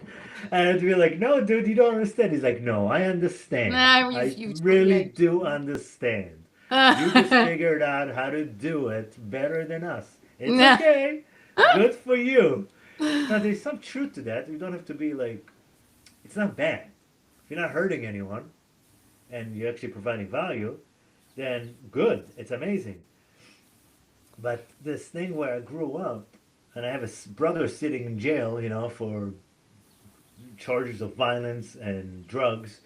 I'd be like, "No, dude, you don't understand." He's like, "No, I understand. Nah, I you really totally. do understand. You just figured out how to do it better than us. It's Nah. okay. Good for you." Now, there's some truth to that. You don't have to be like, it's not bad. If you're not hurting anyone and you're actually providing value, then good. It's amazing. But this thing where I grew up, and I have a brother sitting in jail, for charges of violence and drugs,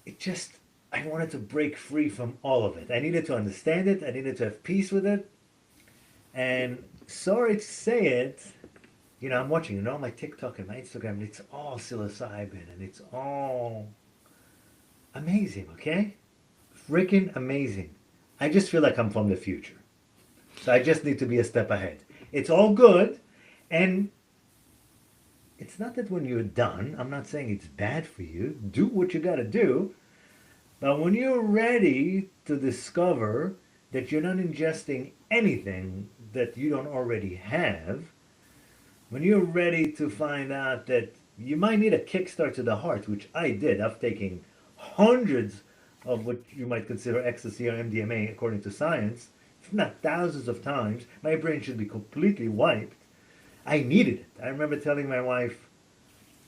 it just, I wanted to break free from all of it. I needed to understand it. I needed to have peace with it. And sorry to say it, I'm watching, my TikTok and my Instagram, and it's all psilocybin and it's all amazing, okay? Freaking amazing. I just feel like I'm from the future. So I just need to be a step ahead. It's all good. And it's not that when you're done, I'm not saying it's bad for you. Do what you got to do. But when you're ready to discover that you're not ingesting anything that you don't already have, when you're ready to find out that you might need a kickstart to the heart, which I did, I've taken hundreds of what you might consider ecstasy or MDMA according to science, if not thousands of times, my brain should be completely wiped. I needed it. I remember telling my wife,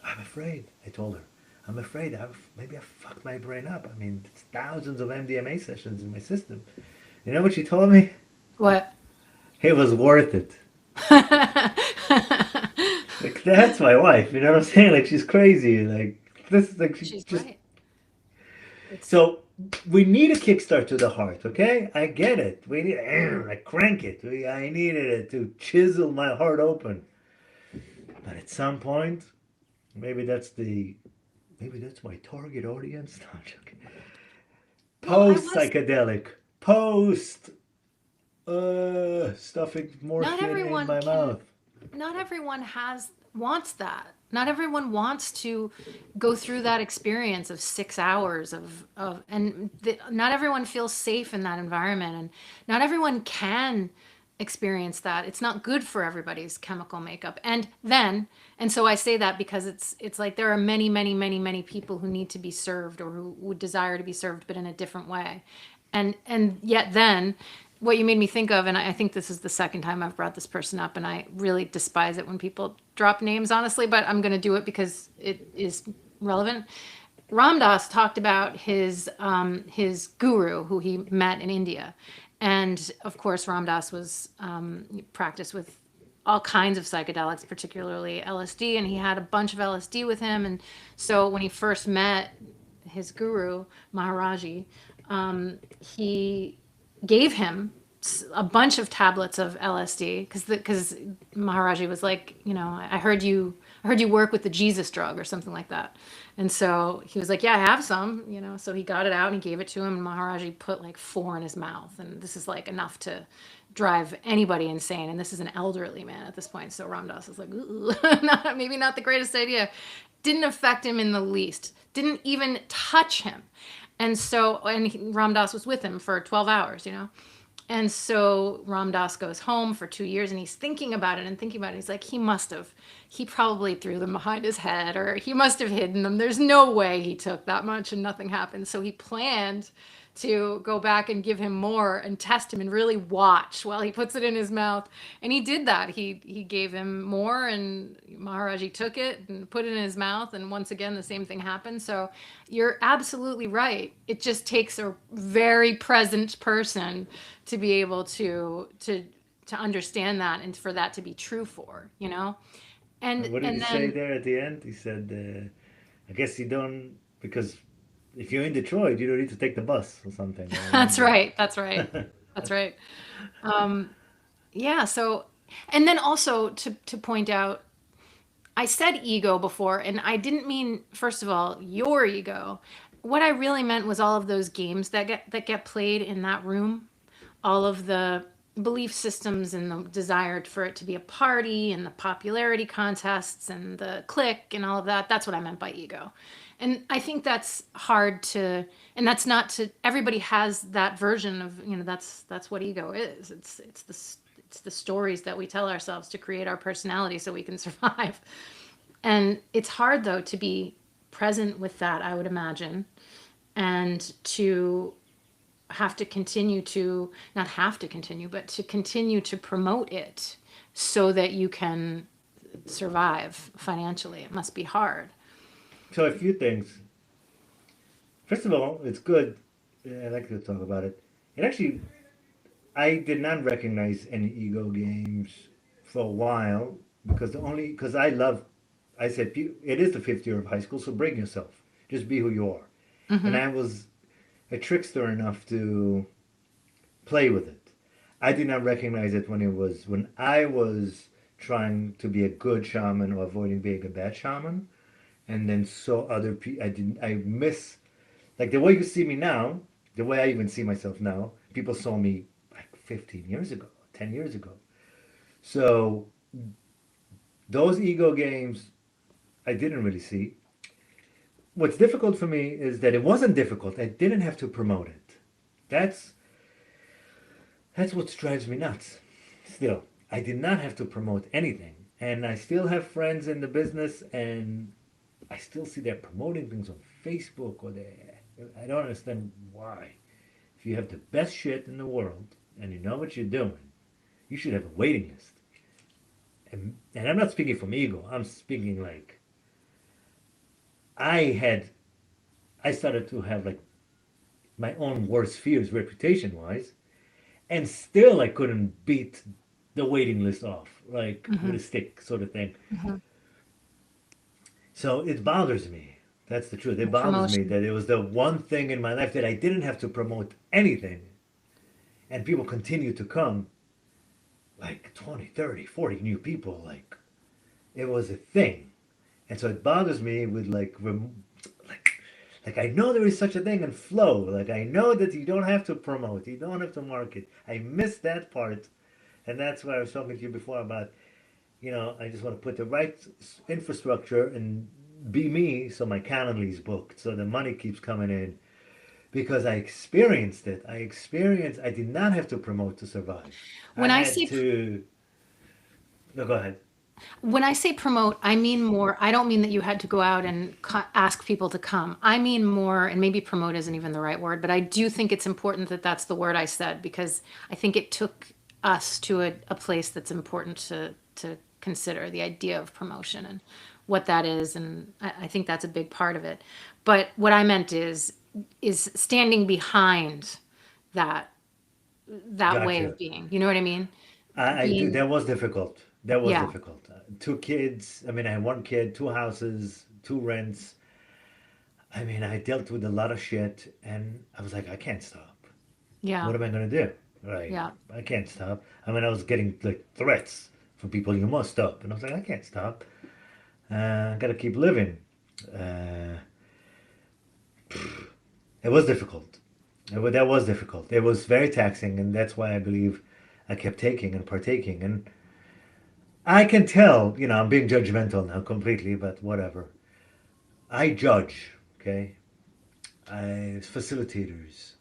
"I'm afraid," I told her, "I'm afraid maybe I fucked my brain up. I mean, it's thousands of MDMA sessions in my system." You know what she told me? What? It was worth it. Like, that's my wife, you know what I'm saying? Like, she's crazy. Like, this, like, she She's just. right. It's So, we need a kickstart to the heart, okay? I get it. We need, like, crank it. I needed it to chisel my heart open. But at some point, maybe that's my target audience. No, I'm joking. well, I Post was psychedelic, post stuffing not morphine in everyone my can mouth. not everyone has wants that. Not everyone wants to go through that experience of 6 hours not everyone feels safe in that environment, and not everyone can experience that. It's not good for everybody's chemical makeup. And so I say that because it's like there are many, many, many, many people who need to be served or who would desire to be served, but in a different way. And yet then what you made me think of, and I think this is the second time I've brought this person up, and I really despise it when people drop names, honestly, but I'm going to do it because it is relevant. Ram Dass talked about his guru who he met in India, and of course Ram Dass was practiced with all kinds of psychedelics, particularly LSD, and he had a bunch of LSD with him. And so when he first met his guru Maharaji, he gave him a bunch of tablets of LSD because Maharaji was like, I heard you work with the Jesus drug or something like that. And so he was like, yeah, I have some, So he got it out and he gave it to him. And Maharaji put like 4 in his mouth, and this is like enough to drive anybody insane. And this is an elderly man at this point, so Ram Dass is like, ooh, maybe not the greatest idea. Didn't affect him in the least. Didn't even touch him. And so, Ram Dass was with him for 12 hours, And so Ram Dass goes home for 2 years and he's thinking about it and thinking about it. He's like, he probably threw them behind his head or he must have hidden them. There's no way he took that much and nothing happened. So he planned to go back and give him more and test him and really watch while he puts it in his mouth. And he did that. He gave him more and Maharaji took it and put it in his mouth. And once again, the same thing happened. So you're absolutely right. It just takes a very present person to be able to understand that and for that to be true for, you know? And what did he And say then there at the end? He said, "I guess you don't because if you're in Detroit, you don't need to take the bus or something." I that's remember. right. That's right. That's right. Um, yeah, so and then also to point out, I said ego before and I didn't mean first of all your ego. What I really meant was all of those games that get played in that room, all of the belief systems and the desire for it to be a party and the popularity contests and the click and all of that. That's what I meant by ego. And I think that's hard to, and that's not to, everybody has that version of, that's what ego is. It's the stories that we tell ourselves to create our personality so we can survive. And it's hard though to be present with that, I would imagine, and to have to continue to not have to continue but to continue to promote it so that you can survive financially. It must be hard. So a few things. First of all, it's good. I like to talk about it. It actually, I did not recognize any ego games for a while because I love. I said it is the fifth year of high school, so bring yourself. Just be who you are. And Hmm. I was a trickster enough to play with it. I did not recognize it when I was trying to be a good shaman or avoiding being a bad shaman, and then saw other people. I miss like the way you see me now, the way I even see myself now. People saw me like 15 years ago, 10 years ago. So those ego games I didn't really see. What's difficult for me is that it wasn't difficult. I didn't have to promote it. That's That's what drives me nuts. Still, I did not have to promote anything. And I still have friends in the business, and I still see they're promoting things on Facebook or they. I don't understand why. If you have the best shit in the world and you know what you're doing, you should have a waiting list. And I'm not speaking from ego. I'm speaking like I had. I started to have like my own worst fears reputation wise, and still I couldn't beat the waiting list off, like with Hmm. a stick, sort of thing. Hmm. So it bothers me. That's the truth. It bothers me Promotion. that it was the one thing in my life that I didn't have to promote anything, and people continue to come, like 20, 30, 40 new people. Like it was a thing. And so it bothers me with like, like I know there is such a thing in flow. Like I know that you don't have to promote, you don't have to market. I miss that part, and that's why I was talking to you before about I just want to put the right infrastructure and be me so my Calendly is booked, so the money keeps coming in because I experienced it. I did not have to promote to survive. I when i had say to, no, go ahead. when I say promote, I mean more, I don't mean that you had to go out and ask people to come. I mean more, and maybe promote isn't even the right word, but I do think it's important that that's the word I said because I think it took us to a place that's important to consider the idea of promotion and what that is. And I think that's a big part of it. But what I meant is standing behind that that way Gotcha. of being. You know what I mean? I do. Being, That was difficult. That was yeah, difficult. Two kids. I mean, I had one kid, two houses, two rents. I mean, I dealt with a lot of shit, and I was like, I can't stop. yeah, What am I gonna do? Like, yeah. I can't stop. I mean, I was getting like threats from people. You must stop, and I was like, I can't stop. I gotta keep living. Uh, it was difficult. That was difficult. It was very taxing, and that's why I believe I kept taking and partaking. And I can tell, I'm being judgmental now completely, but whatever. I judge, okay? Facilitators,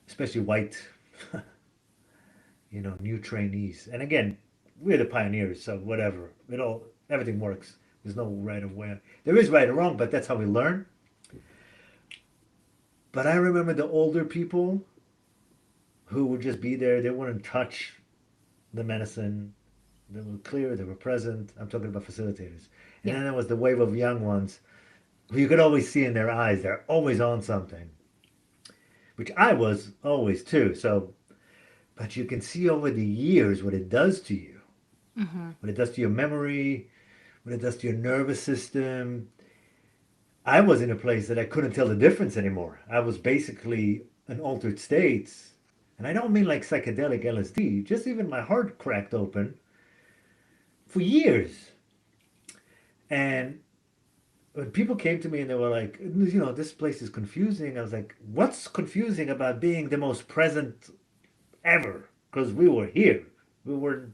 especially white new trainees. And again, we're the pioneers, so whatever. Everything works. There's no right or way. There is right or wrong, but that's how we learn. But I remember the older people who would just be there. They wouldn't touch the medicine. They were clear. They were present. I'm talking about facilitators. And Yeah. then there was the wave of young ones who you could always see in their eyes. They're always on something, which I was always too. So, but you can see over the years what it does to you, Hmm. what it does to your memory, what it does to your nervous system. I was in a place that I couldn't tell the difference anymore. I was basically in altered states. And I don't mean like psychedelic LSD, just even my heart cracked open for years. And when people came to me and they were like, this place is confusing, I was like, what's confusing about being the most present ever? Because we were here. We were,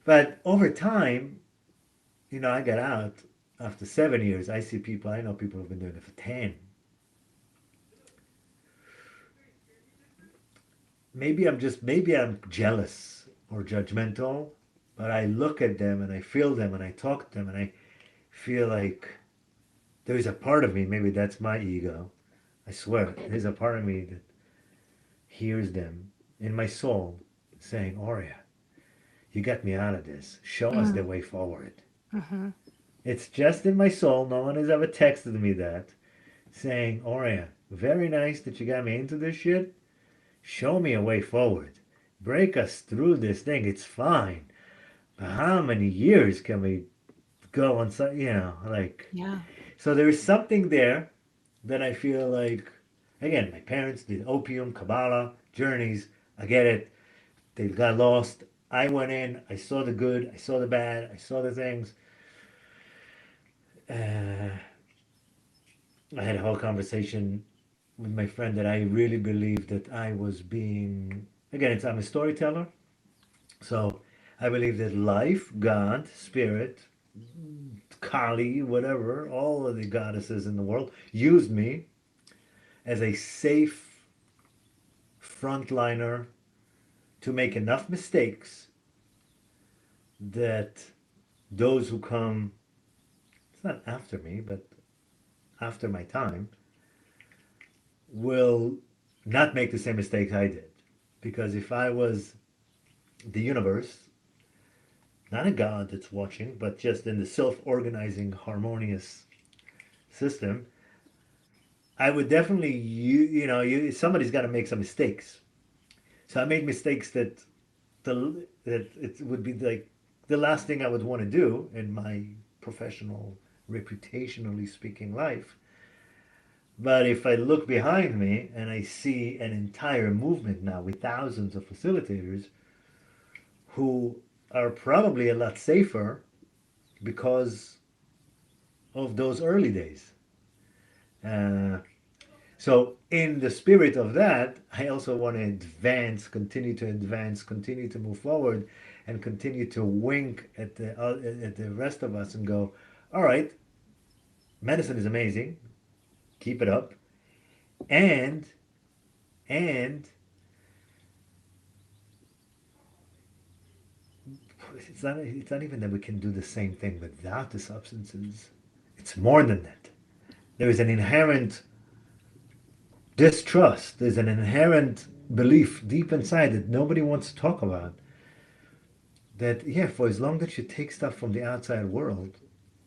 but over time, I got out after 7 years. I see people, I know people who've been doing it for 10. Maybe I'm jealous or judgmental, but I look at them and I feel them and I talk to them and I feel like there's a part of me, maybe that's my ego. I swear, there's a part of me that hears them in my soul saying, Aurea, you got me out of this. Show us the way forward. Hmm. It's just in my soul. No one has ever texted me that saying, Aurea, very nice that you got me into this shit. Show me a way forward. Break us through this thing. It's fine. But how many years can we go on? Like, Yeah. so there is something there that I feel like, again, my parents did opium, Kabbalah, journeys. I get it. They got lost. I went in. I saw the good. I saw the bad. I saw the things. Uh, I had a whole conversation with my friend that I really believed that I was being. Again, I'm a storyteller. So I believe that life, God, spirit, Kali, whatever, all of the goddesses in the world used me as a safe frontliner to make enough mistakes that those who come, it's not after me, but after my time, will not make the same mistakes I did. Because if I was the universe, not a God that's watching, but just in the self organizing, harmonious system, I would definitely, somebody's got to make some mistakes. So I made mistakes that it would be like the last thing I would want to do in my professional, reputationally speaking life. But if I look behind me and I see an entire movement now with thousands of facilitators who are probably a lot safer because of those early days. Uh, so, in the spirit of that, I also want to advance, continue to move forward, and continue to wink at the rest of us and go, all right, medicine is amazing, keep it up, and and it's not even that we can do the same thing without the substances. It's more than that. There is an inherent distrust. There's an inherent belief deep inside that nobody wants to talk about. That, yeah, for as long that you take stuff from the outside world,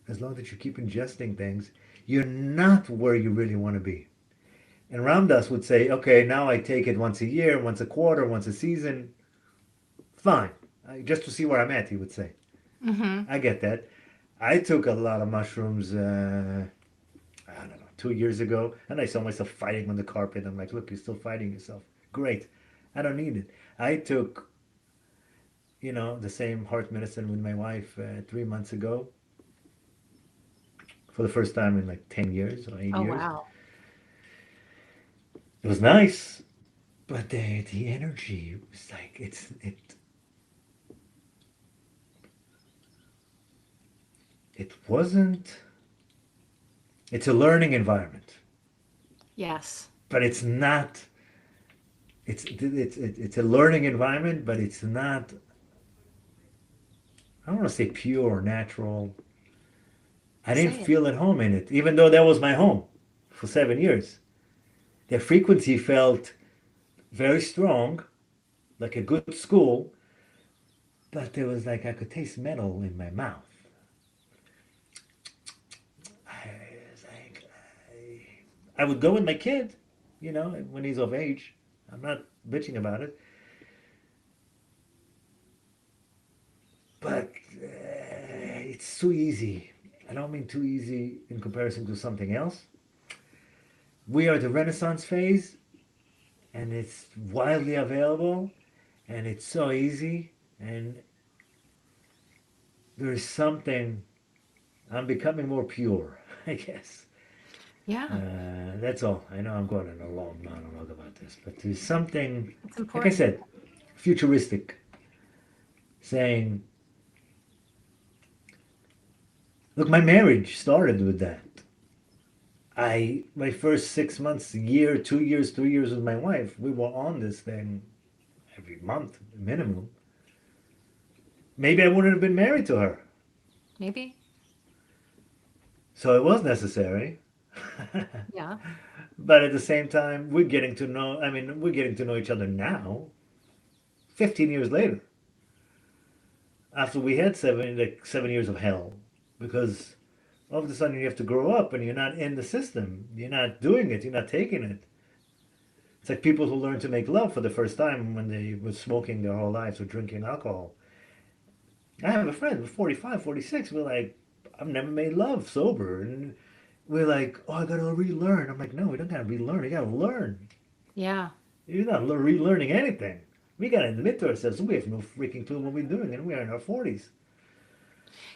as long that you keep ingesting things, you're not where you really want to be. And Ramdas would say, okay, now I take it once a year, once a quarter, once a season. Fine. Just to see where I'm at, he would say. Hmm. I get that. I took a lot of mushrooms, I don't know, 2 years ago, and I saw myself fighting on the carpet. I'm like, look, you're still fighting yourself. Great. I don't need it. I took, the same heart medicine with my wife 3 months ago for the first time in like 10 years or eight Oh, years. wow. It was nice, but the energy was like, it wasn't, it's a learning environment, Yes. but it's not it's a learning environment, but it's not. I don't want to say pure or natural. I didn't Say it. feel at home in it, even though that was my home for 7 years. The frequency felt very strong, like a good school, but there was like I could taste metal in my mouth. I, was like, I would go with my kid, when he's of age. I'm not bitching about it, but it's too easy. I don't mean too easy in comparison to something else. We are the Renaissance phase, and it's widely available, and it's so easy, and there is something. I'm becoming more pure, I guess. Yeah, That's all. I know I'm going on a long monologue about this, but there's something, it's like I important. said, futuristic, saying, look, my marriage started with that. My first 6 months, a year, 2 years, 3 years with my wife, we were on this thing every month, minimum. Maybe I wouldn't have been married to her. Maybe. So it was necessary. Yeah. But at the same time, we're getting to know each other now, 15 years later, after we had 7 years of hell, because all of a sudden you have to grow up and you're not in the system. You're not doing it. You're not taking it. It's like people who learn to make love for the first time when they were smoking their whole lives or drinking alcohol. I have a friend, 45, 46. We're like, I've never made love sober. And we're like, oh, I got to relearn. I'm like, no, we don't got to relearn. You got to learn. Yeah. You're not relearning anything. We got to admit to ourselves we have no freaking clue what we're doing, and we are in our 40s.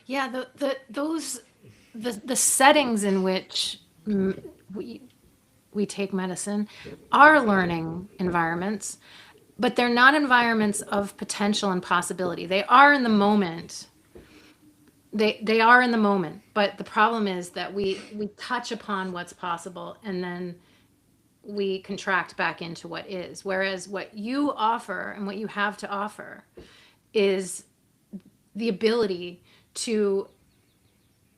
Yeah, the settings in which we we take medicine are learning environments, but they're not environments of potential and possibility. They are in the moment. They are in the moment, but the problem is that we touch upon what's possible and then we contract back into what is. Whereas what you offer and what you have to offer is the ability to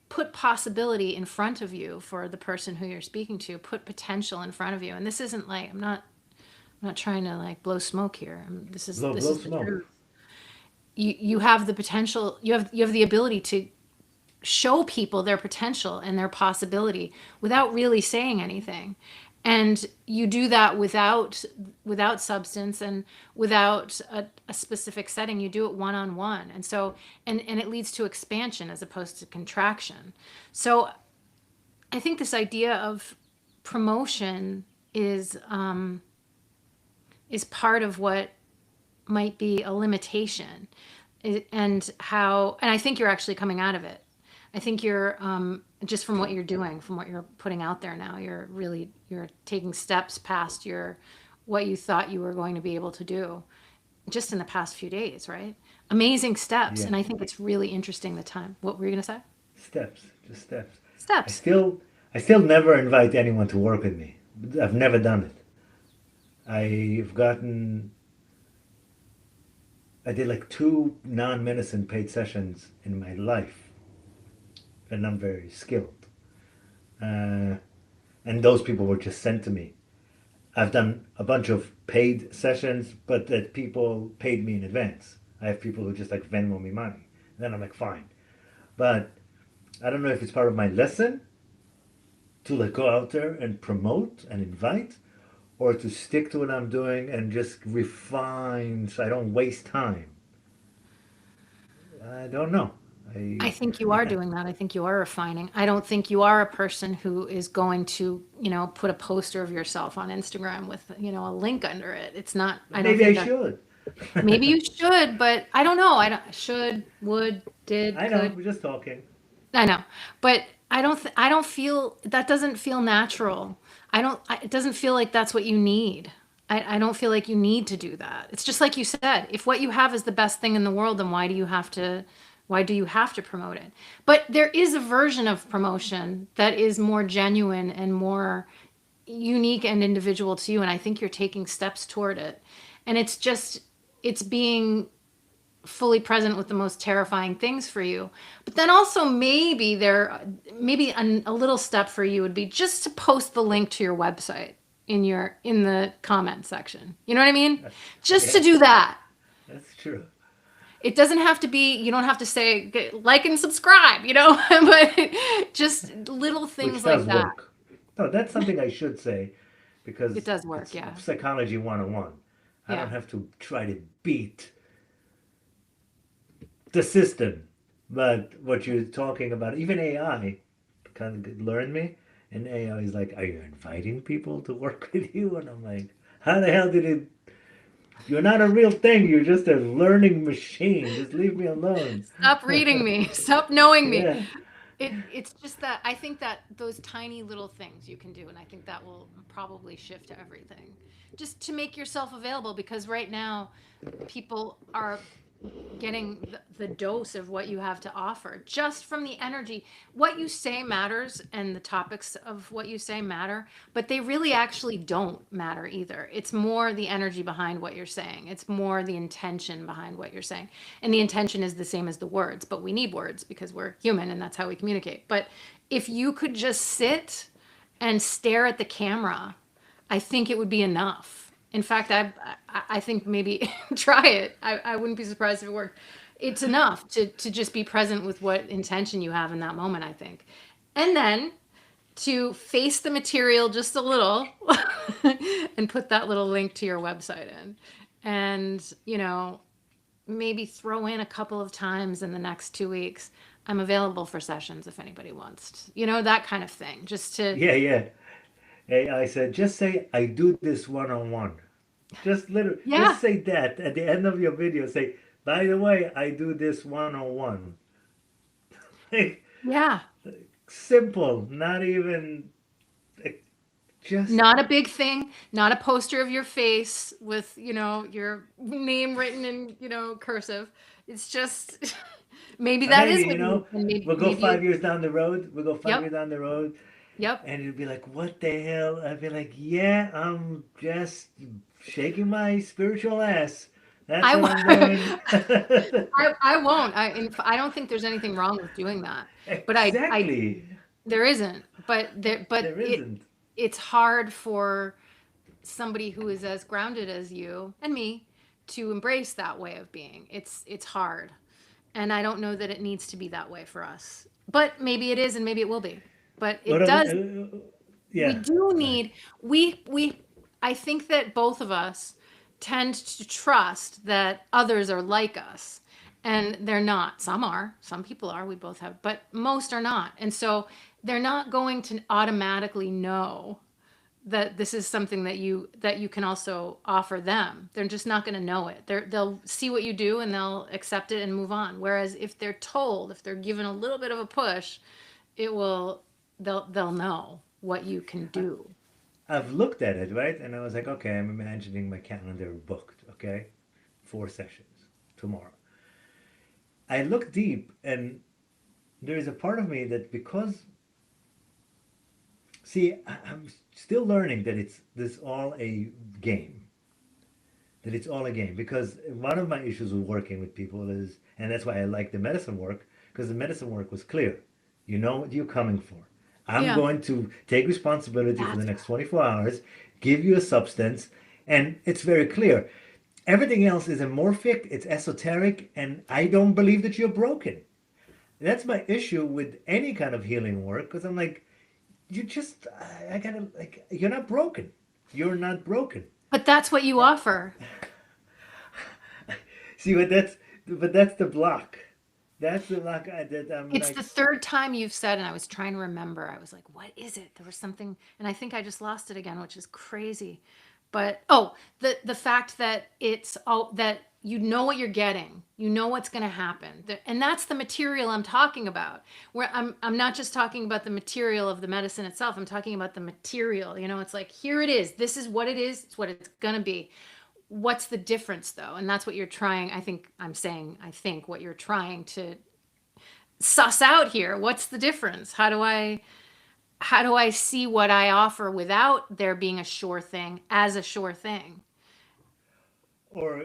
put possibility in front of you for the person who you're speaking to, put potential in front of you. And this isn't like I'm not trying to like blow smoke here. This is Blow, this blow is the smoke. truth. You have the potential, you have the ability to show people their potential and their possibility without really saying anything. And you do that without substance and without a specific setting. You do it one on one. And so and it leads to expansion as opposed to contraction. So I think this idea of promotion is part of what might be a limitation. And I think you're actually coming out of it. I think you're just from what you're doing, from what you're putting out there now, you're taking steps past your what you thought you were going to be able to do just in the past few days, right? Amazing steps. Yeah. And I think it's really interesting the time. What were you going to say? Steps. Just steps. I Steps. still, I still never invite anyone to work with me. I've never done it. I've gotten, I did like two non-medicine paid sessions in my life, and I'm very skilled. Uh, and those people were just sent to me. I've done a bunch of paid sessions, but that people paid me in advance. I have people who just like Venmo me money. And then I'm like, fine. But I don't know if it's part of my lesson to like go out there and promote and invite, or to stick to what I'm doing and just refine so I don't waste time. I don't know. I think you are doing that. I think you are refining. I don't think you are a person who is going to, put a poster of yourself on Instagram with, a link under it. It's not, I don't Maybe I think that should. maybe you should, but I don't know. I don't, should, would, did, I know, could. we're just talking. I know, but I don't feel that doesn't feel natural. It doesn't feel like that's what you need. I don't feel like you need to do that. It's just like you said, if what you have is the best thing in the world, then why do you have to promote it? But there is a version of promotion that is more genuine and more unique and individual to you. And I think you're taking steps toward it. And it's being fully present with the most terrifying things for you. But then also maybe a little step for you would be just to post the link to your website in the comment section. You know what I mean? Just to Yeah, do that. that's true. It doesn't have to be, you don't have to say like and subscribe, but just little Which things like does that. work. No, that's something I should say It because does work, it's yeah. psychology 101. I don't Yeah. have to try to beat the system. But what you're talking about, even AI kind of learned me. And AI is like, are you inviting people to work with you? And I'm like, how the hell did it? You're not a real thing. You're just a learning machine. Just leave me alone. Stop reading me. Stop knowing me. Yeah. It's just that I think that those tiny little things you can do, and I think that will probably shift everything. Just to make yourself available, because right now people are getting the dose of what you have to offer just from the energy. What you say matters, and the topics of what you say matter, but they really actually don't matter either. It's more the energy behind what you're saying, it's more the intention behind what you're saying. And the intention is the same as the words, but we need words because we're human and that's how we communicate. But if you could just sit and stare at the camera, I think it would be enough. In fact, I think maybe try it. I wouldn't be surprised if it worked. It's enough to just be present with what intention you have in that moment, I think. And then to face the material just a little and put that little link to your website in. And, maybe throw in a couple of times in the next 2 weeks. I'm available for sessions if anybody wants, that kind of thing. Just to, Yeah, yeah. AI said, just say, I do this one on one. Just yeah, say that at the end of your video. Say, by the way, I do this one on one. yeah. Simple, not even like, just Not a big thing, not a poster of your face with, your name written in, cursive. It's just maybe that maybe, is what you need. And maybe we'll go maybe five years down the road. We'll go 5 years yep, down the road, yep. and you'll be like, what the hell? I'd be like, yeah, I'm just shaking my spiritual ass. That's I what I'm doing. I won't. I don't think there's anything wrong with doing that. But I Exactly. there isn't. But There isn't. it's hard for somebody who is as grounded as you and me to embrace that way of being. It's hard. And I don't know that it needs to be that way for us. But maybe it is and maybe it will be. But What it are does we yeah, do go ahead. need we I think that both of us tend to trust that others are like us, and they're not. Some are, some people are, we both have, but most are not. And so they're not going to automatically know that this is something that you can also offer them. They're just not going to know it. They'll see what you do and they'll accept it and move on. Whereas if they're given a little bit of a push, it will they'll know what you can do. I've looked at it, right? And I was like, okay, I'm imagining my calendar booked, okay? 4 sessions tomorrow. I look deep and there is a part of me that because see, I'm still learning that it's this all a game. That it's all a game. Because one of my issues with working with people is, and that's why I like the medicine work, because the medicine work was clear. You know what you're coming for. I'm Yeah. going to take responsibility for the That's next 24 hours, give you a substance, and it's very clear. Everything else is amorphic, it's esoteric, and I don't believe that you're broken. That's my issue with any kind of healing work, because I'm like, you just, I gotta, like, you're not broken. You're not broken. But that's what you offer. See, but that's the block. That's the block that I'm It's the like, third time you've said, and I was trying to remember. I was like, what is it? There was something, and I think I just lost it again, which is crazy. But oh, the fact that it's all that you know what you're getting, you know what's going to happen, and that's the material I'm talking about. Where I'm not just talking about the material of the medicine itself. I'm talking about the material. It's like here it is. This is what it is. It's what it's going to be. What's the difference though? And that's what you're trying. I think what you're trying to suss out here. What's the difference? How do I how do I see what I offer without there being a sure thing as a sure thing? Or,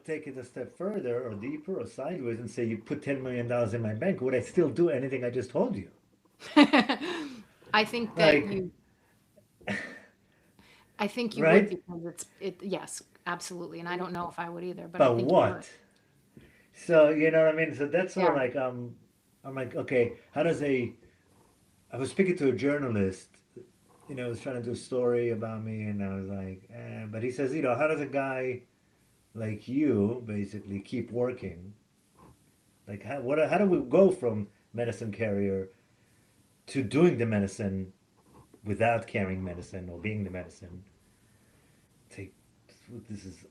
take it a step further or deeper or sideways and say, you put $10 million in my bank, would I still do anything I just told you? I think that Like, you I think you would right? because yes, absolutely. And I don't know if I would either, but I But think you would. what? So, you know what I mean? So that's sort of Yeah. like, I'm like, okay, I was speaking to a journalist, was trying to do a story about me, and I was like, but he says, how does a guy like you basically keep working? Like, how do we go from medicine carrier to doing the medicine without carrying medicine or being the medicine? Take this is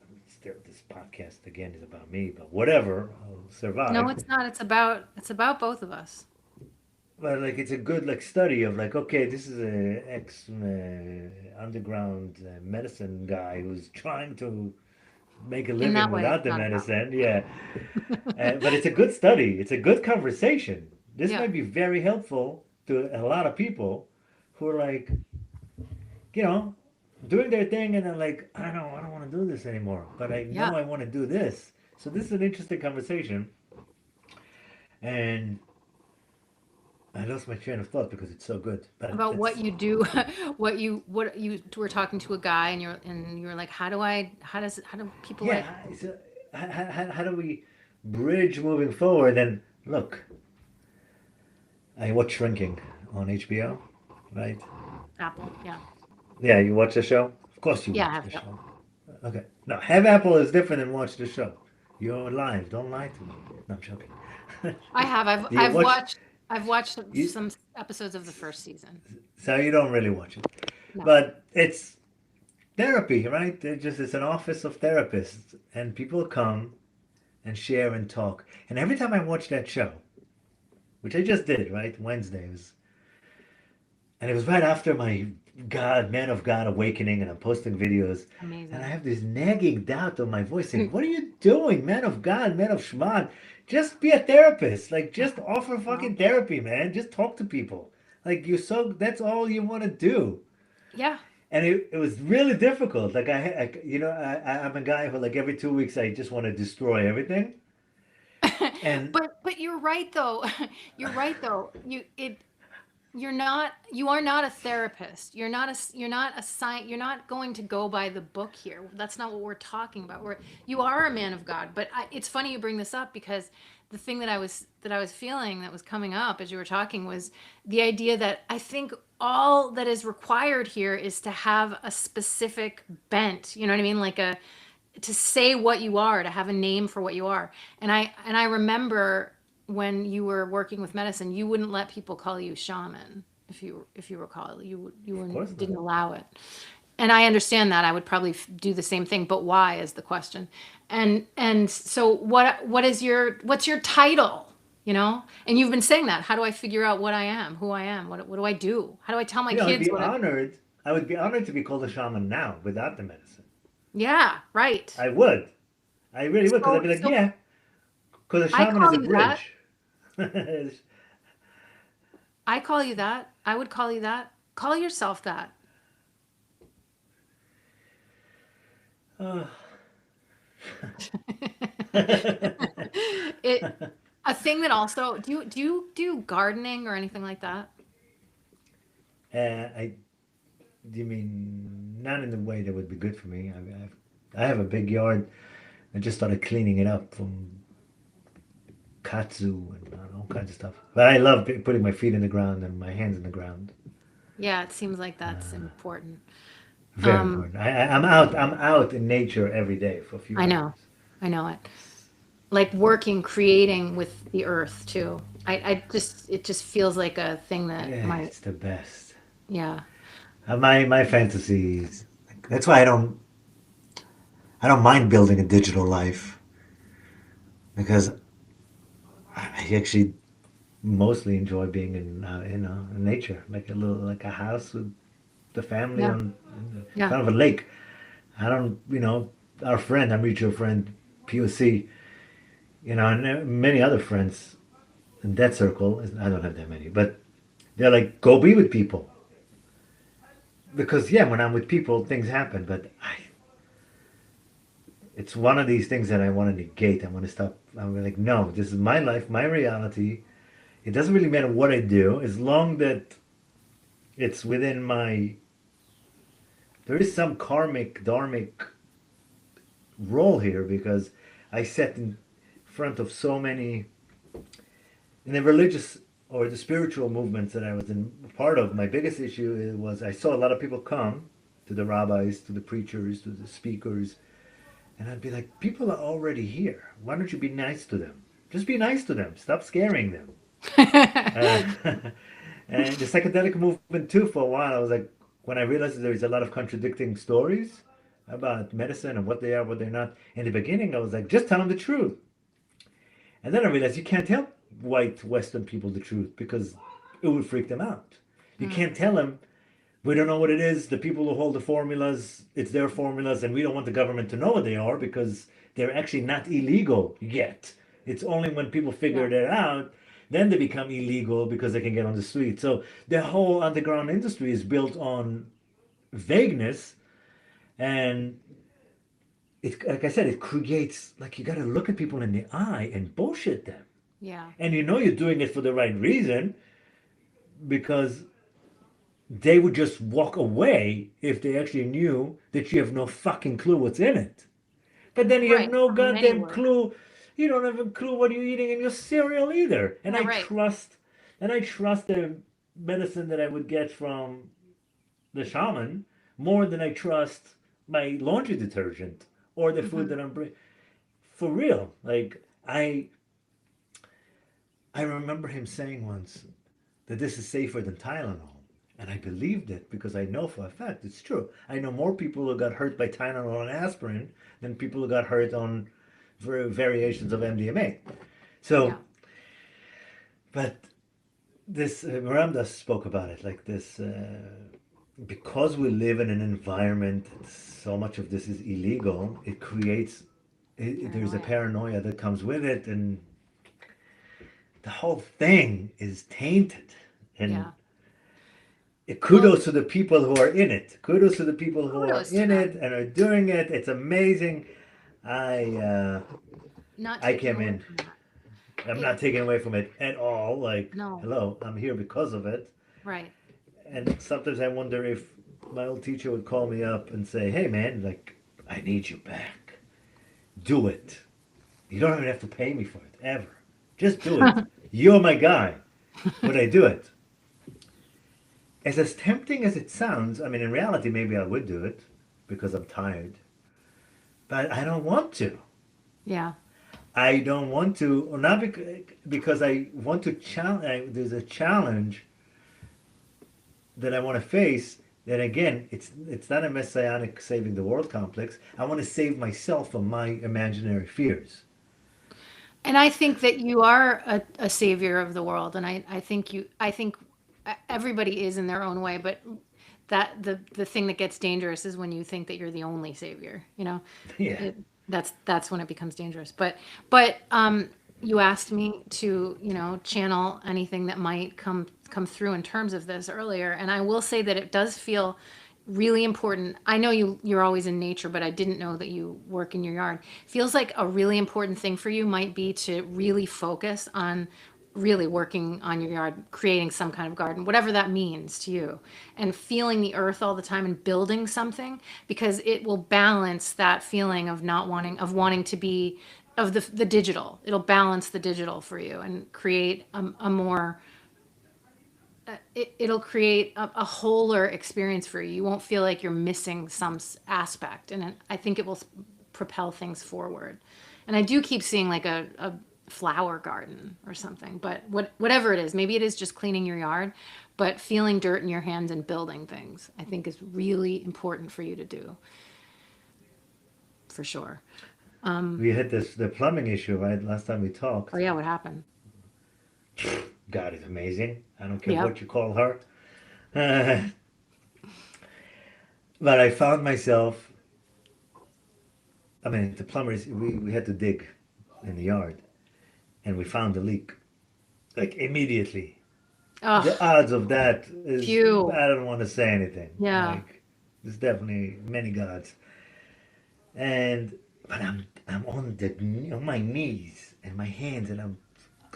this podcast again is about me, but whatever, I'll No, survive. it's not. It's about both of us. But like, it's a good like study of like, okay, this is a ex underground medicine guy who's trying to make a In living that way, it's without the not about medicine. Yeah, but it's a good study. It's a good conversation. This Yeah. might be very helpful to a lot of people who are like, you know, doing their thing, and they're like, I don't want to do this anymore, but I Yeah. know I want to do this. So this is an interesting conversation, and I lost my train of thought because it's so good. But About what that's you do, what you were talking to a guy and you're like, how do people like yeah. So how do we bridge moving forward? And look, I watch Shrinking on HBO, right? Apple? Yeah. Yeah, you watch the show? Of course you Yeah, I watch have. the Yep. show. Okay. No, have Apple is different than watch the show. You're live. Don't lie to me. No, I'm joking. I have. I've Do you I've watch watched I've watched you some episodes of the first season. so you don't really watch it. No. But it's therapy, right? It's an office of therapists and people come and share and talk. And every time I watch that show, which I just did, right? Wednesdays. And it was right after my God, Man of God awakening, and I'm posting videos. And I Amazing. have this nagging doubt on my voice saying, what are you doing, man of God, man of Shman? Just be a therapist. Like, just offer Well, fucking therapy, man. Just talk to people. Like, that's all you want to do. yeah. And it was really difficult. Like, I'm a guy who, like, every 2 weeks, I just want to destroy everything. And But you're right though. You're right though. You are not a therapist. You're not a you're not going to go by the book here. That's not what we're talking about. You are a man of God. But it's funny you bring this up because the thing that I was feeling that was coming up as you were talking was the idea that I think all that is required here is to have a specific bent. You know what I mean? Like a to say what you are, to have a name for what you are. And I remember when you were working with medicine, you wouldn't let people call you shaman, if you recall. You of wouldn't, course didn't not. allow it. And I understand that. I would probably do the same thing, but why is the question. And so what's your title? And you've been saying that. How do I figure out what I am, who I am? What do I do? How do I tell my I'd kids be what I honored. I would be honored to be called a shaman now without the medicine. Yeah, right. I would. I really would, because I'd So be like, so yeah, because a I shaman is call a you that. bridge. I call you that. I would call you that. Call yourself that. Oh. It a thing that also do you gardening or anything like that? I, you mean not in the way that would be good for me? I have a big yard. I just started cleaning it up from katsu and all kinds of stuff. But I love putting my feet in the ground and my hands in the ground. Yeah, it seems like that's important. Very Um, important. I'm out. I'm out in nature every day for a few I hours. know. I know it. Like working, creating with the earth too. It just feels like a thing that Yeah, my it's the best. yeah. My fantasies. That's why I don't mind building a digital life because I actually mostly enjoy being in nature, like a house with the family Yeah. on in Yeah. front of a lake. I don't, our friend, our mutual friend, POC, and many other friends in that circle. I don't have that many, but they're like, go be with people. because yeah, when I'm with people, things happen, but it's one of these things that I want to negate. I want to stop. I'm like, no, this is my life, my reality. It doesn't really matter what I do, as long that it's within my. There is some karmic, dharmic role here because I sat in front of so many in the religious or the spiritual movements that I was in part of. My biggest issue was I saw a lot of people come to the rabbis, to the preachers, to the speakers, and I'd be like, people are already here. Why don't you be nice to them? Just be nice to them. Stop scaring them. Uh, and the psychedelic movement too. For a while, I was like, when I realized that there's a lot of contradicting stories about medicine and what they are, what they're not. In the beginning, I was like, just tell them the truth. And then I realized you can't tell white Western people the truth because it would freak them out. You Mm, can't tell them we don't know what it is. The people who hold the formulas, it's their formulas, and we don't want the government to know what they are because they're actually not illegal yet. It's only when people figure yeah. that out, then they become illegal because they can get on the street. So the whole underground industry is built on vagueness, and it, like I said, it creates like you got to look at people in the eye and bullshit them, Yeah. and you know you're doing it for the right reason because they would just walk away if they actually knew that you have no fucking clue what's in it. But then you have Right. no I mean, many goddamn would. clue. You don't have a clue what you're eating in your cereal either. Yeah, right. And I trust the medicine that I would get from the shaman more than I trust my laundry detergent or the food Hmm. that I'm bringing. For real. Like I remember him saying once that this is safer than Tylenol. And I believed it because I know for a fact it's true. I know more people who got hurt by Tylenol and aspirin than people who got hurt on variations of MDMA. So, Yeah. but this, Ramdas spoke about it like this because we live in an environment, so much of this is illegal, it creates, there's a Paranoia. paranoia that comes with it, and the whole thing is tainted. And Yeah. Well, kudos to the people who are in it. Kudos to the people who are kudos to in it them. and are doing it. It's amazing. I uh, Not I taking came away in. from that. I'm It, not taking away from it at all. Like, no. hello, I'm here because of it. Right. And sometimes I wonder if my old teacher would call me up and say, "Hey, man, like, I need you back. Do it. You don't even have to pay me for it ever. Just do it. You're my guy." Would I do it? As tempting as it sounds, I mean, in reality, maybe I would do it because I'm tired. But I don't want to. Yeah. I don't want to, or not because I want to challenge. There's a challenge that I want to face. That again, it's not a messianic saving the world complex. I want to save myself from my imaginary fears. And I think that you are a savior of the world. And I think everybody is in their own way, but that the thing that gets dangerous is when you think that you're the only savior, you know, Yeah, it, that's when it becomes dangerous. But you asked me to, you know, channel anything that might come through in terms of this earlier. And I will say that it does feel really important. I know you're always in nature, but I didn't know that you work in your yard. Feels like a really important thing for you might be to really focus on really working on your yard, creating some kind of garden, whatever that means to you, and feeling the earth all the time and building something, because it will balance that feeling of not wanting, of wanting to be, of the digital. It'll balance the digital for you and create a more it'll create a wholer experience for you. You won't feel like you're missing some aspect, and I think it will propel things forward. And I do keep seeing like a flower garden or something, but whatever it is, maybe it is just cleaning your yard, but feeling dirt in your hands and building things, I think is really important for you to do, for sure. we had this the plumbing issue right last time we Oh talked. yeah, what happened? God is amazing. I don't care Yep. what you call her. But I found myself. I mean, the plumbers. We had to dig in the yard, and we found the leak like immediately. The Oh, odds of that is, phew. I don't want to say anything. Yeah. Like, there's definitely many gods. And, but I'm on my knees and my hands, and oh,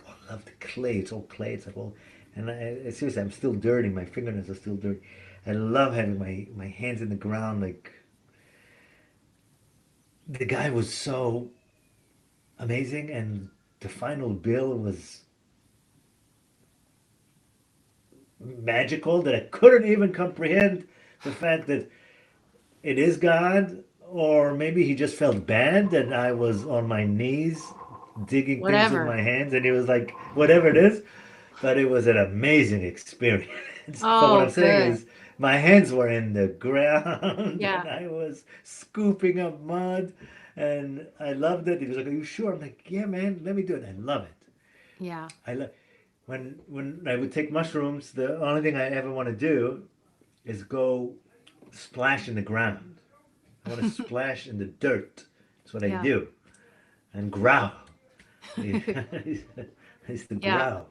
I love the clay. It's all clay. It's like, well, and seriously, I'm still dirty. My fingernails are still dirty. I love having my hands in the ground. Like, the guy was so amazing, and the final bill was magical that I couldn't even comprehend the fact that it is God, or maybe he just felt bad that I was on my knees digging things with Whatever. my hands, and he was like, whatever it is. But it was an amazing experience. But what I'm Oh, saying good. is, my hands were in the ground, Yeah. and I was scooping up mud, and I loved it. He was like, "Are you sure?" I'm like, "Yeah, man, let me do it." I love it. Yeah. I love when I would take mushrooms. The only thing I ever want to do is go splash in the ground. I want to splash in the dirt. That's what I Yeah. do. And growl. I used to Yeah. growl.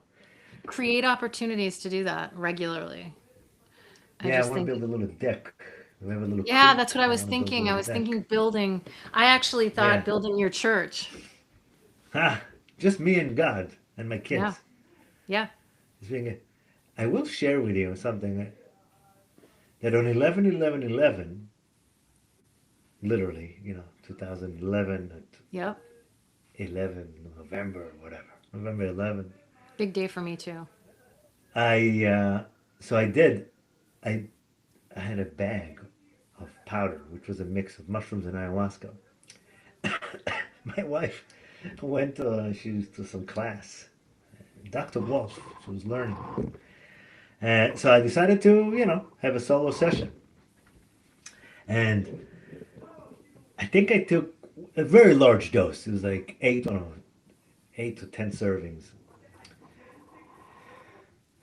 Create opportunities to do that regularly. I Yeah, I just want to think, build a little deck. We have a little yeah, creek. that's what I I was want to build a thinking. I little was deck. thinking building, I actually Yeah. thought building your church. Ah, just me and God and my Yeah. kids. Yeah. Just being I will share with you something that on 11/11/11, literally, 2011 at Yep. 11 November or whatever, November 11th, Big day for me too. so I did, I, I had a bag of powder, which was a mix of mushrooms and ayahuasca. My wife went to some class, Dr. Walsh, she was learning. And so I decided to, have a solo session. And I think I took a very large dose. It was like eight, I don't know, 8 to 10 servings.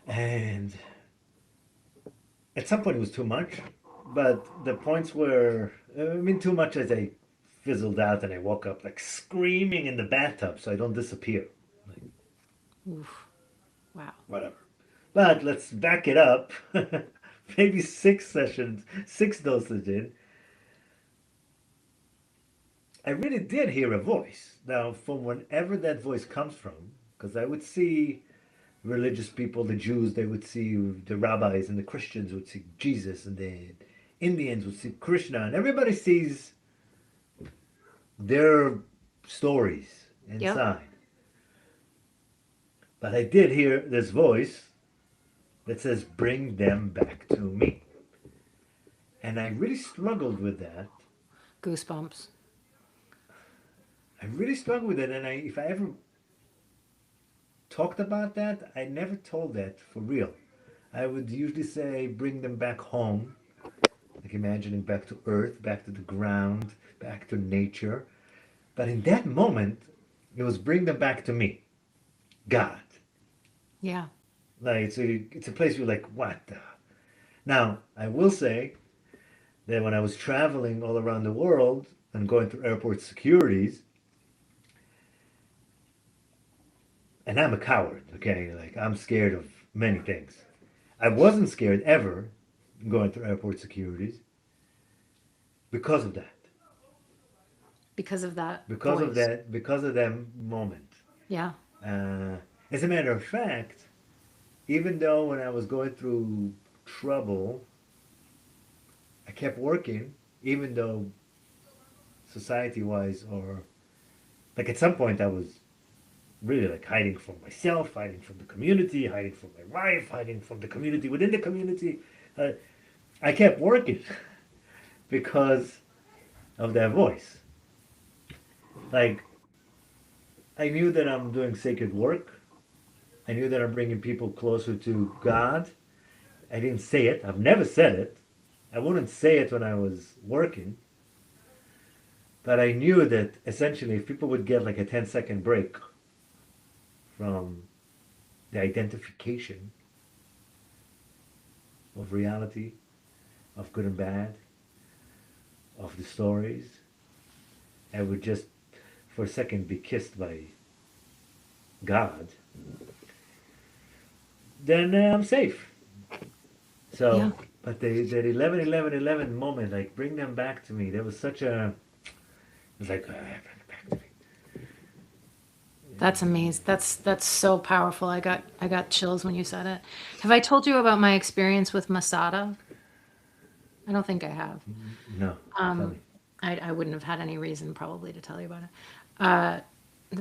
And at some point it was too much, but the points were, I mean, too much as I fizzled out and I woke up like screaming in the bathtub so I don't disappear. Like, Oof. Wow. whatever. But let's back it up. Maybe 6 sessions, 6 doses in. I really did hear a voice. Now, from whenever that voice comes from, because I would see religious people, the Jews, they would see the rabbis, and the Christians would see Jesus, and the Indians would see Krishna, and everybody sees their stories Yep. inside. But I did hear this voice that says, "Bring them back to me." And I really struggled with that. Goosebumps. I really struggled with it, and if I ever talked about that, I never told that for real. I would usually say, "Bring them back home," like imagining back to earth, back to the ground, back to nature. But in that moment, it was bring them back to me, God. Yeah. Like it's a place you're like, what the? Now, I will say that when I was traveling all around the world and going through airport securities, and I'm a coward, okay? Like I'm scared of many things. I wasn't scared ever going through airport securities because of that. Because of that Because of voice. that, because of that moment. Yeah. Uh, as a matter of fact, even though when I was going through trouble, I kept working, even though society wise, or like at some point, I was really like hiding from myself, hiding from the community, hiding from my wife, hiding from the community within the community. Uh, I kept working because of that voice. Like, I knew that I'm doing sacred work. I knew that I'm bringing people closer to God. I didn't say it. I've never said it. I wouldn't say it when I was working. But I knew that essentially, if people would get like a 10-second break from the identification of reality, of good and bad, of the stories, I would just for a second be kissed by God. then I'm safe. Yeah. So, but that 11, 11, 11 moment, like bring them back to me. There was such a, it was like, bring it back to me. That's amazing. That's so powerful. I got chills when you said it. Have I told you about my experience with Masada? I don't think I have. No, tell me. I wouldn't have had any reason probably to tell you about it. Uh,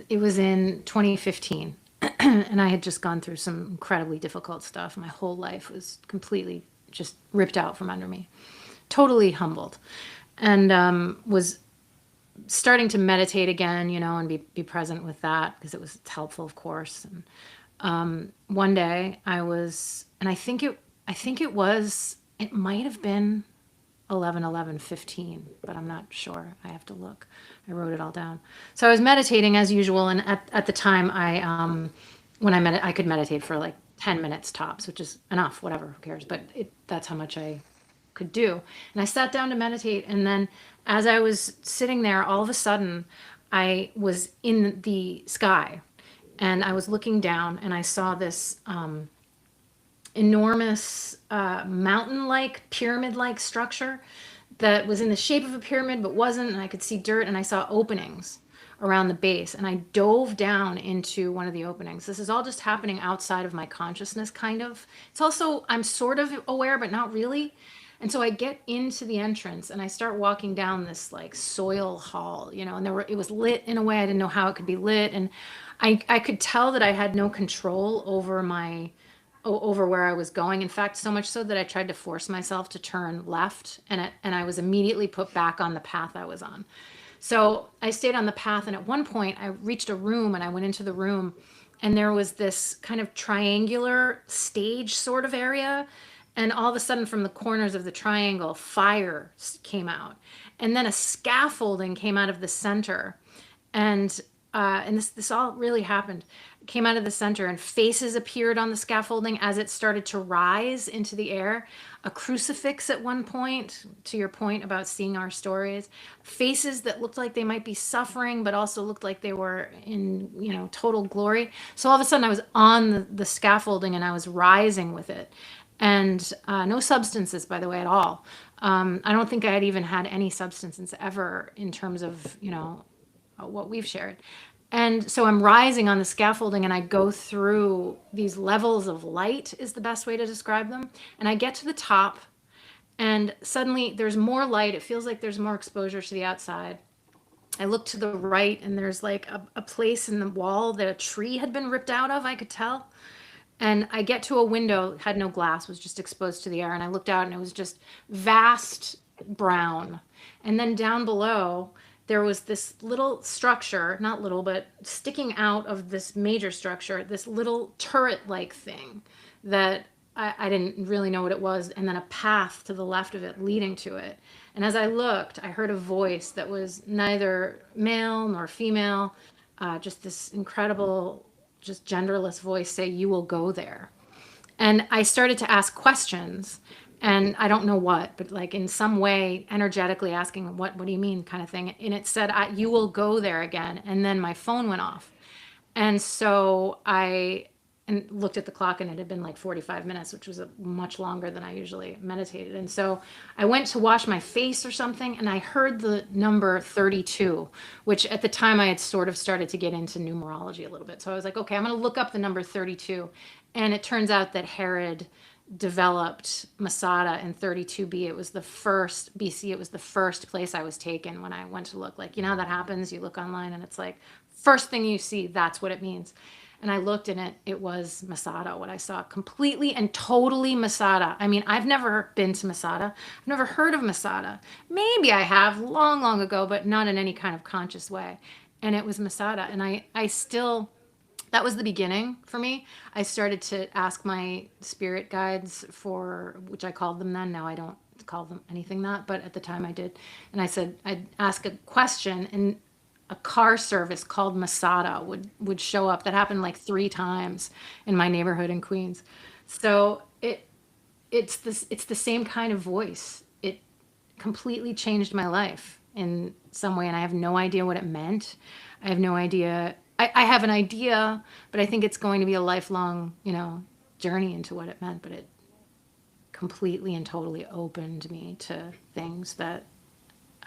it was in 2015, and I had just gone through some incredibly difficult stuff. My whole life was completely just ripped out from under me. Totally humbled, and was starting to meditate again, and be present with that because it's helpful, of course. And one day I was, and it might have been 11/11/15, but I'm not sure. I have to look. I wrote it all down. So I was meditating as usual, and at the time when I could meditate for like 10 minutes tops, which is enough, whatever, who cares? But that's how much I could do. And I sat down to meditate, and then as I was sitting there, all of a sudden I was in the sky, and I was looking down, and I saw this enormous mountain-like, pyramid-like structure that was in the shape of a pyramid but wasn't, and I could see dirt, and I saw openings around the base, and I dove down into one of the openings. This is all just happening outside of my consciousness, kind of. It's also, I'm sort of aware but not really. And so I get into the entrance and I start walking down this like soil hall, and it was lit in a way I didn't know how it could be lit. And I could tell that I had no control over over where I was going. In fact, so much so that I tried to force myself to turn left, and I was immediately put back on the path I was on. So I stayed on the path, and at one point I reached a room, and I went into the room, and there was this kind of triangular stage sort of area, and all of a sudden from the corners of the triangle fire came out, and then a scaffolding came out of the center, and this all really happened. It came out of the center, and faces appeared on the scaffolding as it started to rise into the air. A crucifix at one point, to your point about seeing our stories, faces that looked like they might be suffering, but also looked like they were in total glory. So all of a sudden, I was on the scaffolding, and I was rising with it, and no substances, by the way, at all. I don't think I had even had any substances ever in terms of what we've shared. And so I'm rising on the scaffolding, and I go through these levels of light, is the best way to describe them. And I get to the top, and suddenly there's more light. It feels like there's more exposure to the outside. I look to the right, and there's like a place in the wall that a tree had been ripped out of, I could tell. And I get to a window, had no glass, was just exposed to the air. And I looked out, and it was just vast brown. And then down below, there was this little structure, not little, but sticking out of this major structure, this little turret like thing that I didn't really know what it was. And then a path to the left of it leading to it. And as I looked, I heard a voice that was neither male nor female, just this incredible, just genderless voice say, "You will go there." And I started to ask questions, and I don't know what, but like in some way energetically asking, what do you mean, kind of thing. And it said, "You will go there again." And then my phone went off. And so I and looked at the clock, and it had been like 45 minutes, which was much longer than I usually meditated. And so I went to wash my face or something, and I heard the number 32, which at the time I had sort of started to get into numerology a little bit. So I was like, okay, I'm going to look up the number 32. And it turns out that Herod developed Masada in 32B. It was the first BC. It was the first place I was taken when I went to look. Like, how that happens? You look online, and it's like, first thing you see, that's what it means. And I looked, and it was Masada, what I saw. Completely and totally Masada. I mean, I've never been to Masada. I've never heard of Masada. Maybe I have long, long ago, but not in any kind of conscious way. And it was Masada. And I still, that was the beginning for me. I started to ask my spirit guides for, which I called them then. Now I don't call them anything that, but at the time I did. And I said, I'd ask a question, and a car service called Masada would show up. That happened like 3 times in my neighborhood in Queens. So it's the same kind of voice. It completely changed my life in some way, and I have no idea what it meant. I have no idea. I have an idea, but I think it's going to be a lifelong, journey into what it meant, but it completely and totally opened me to things that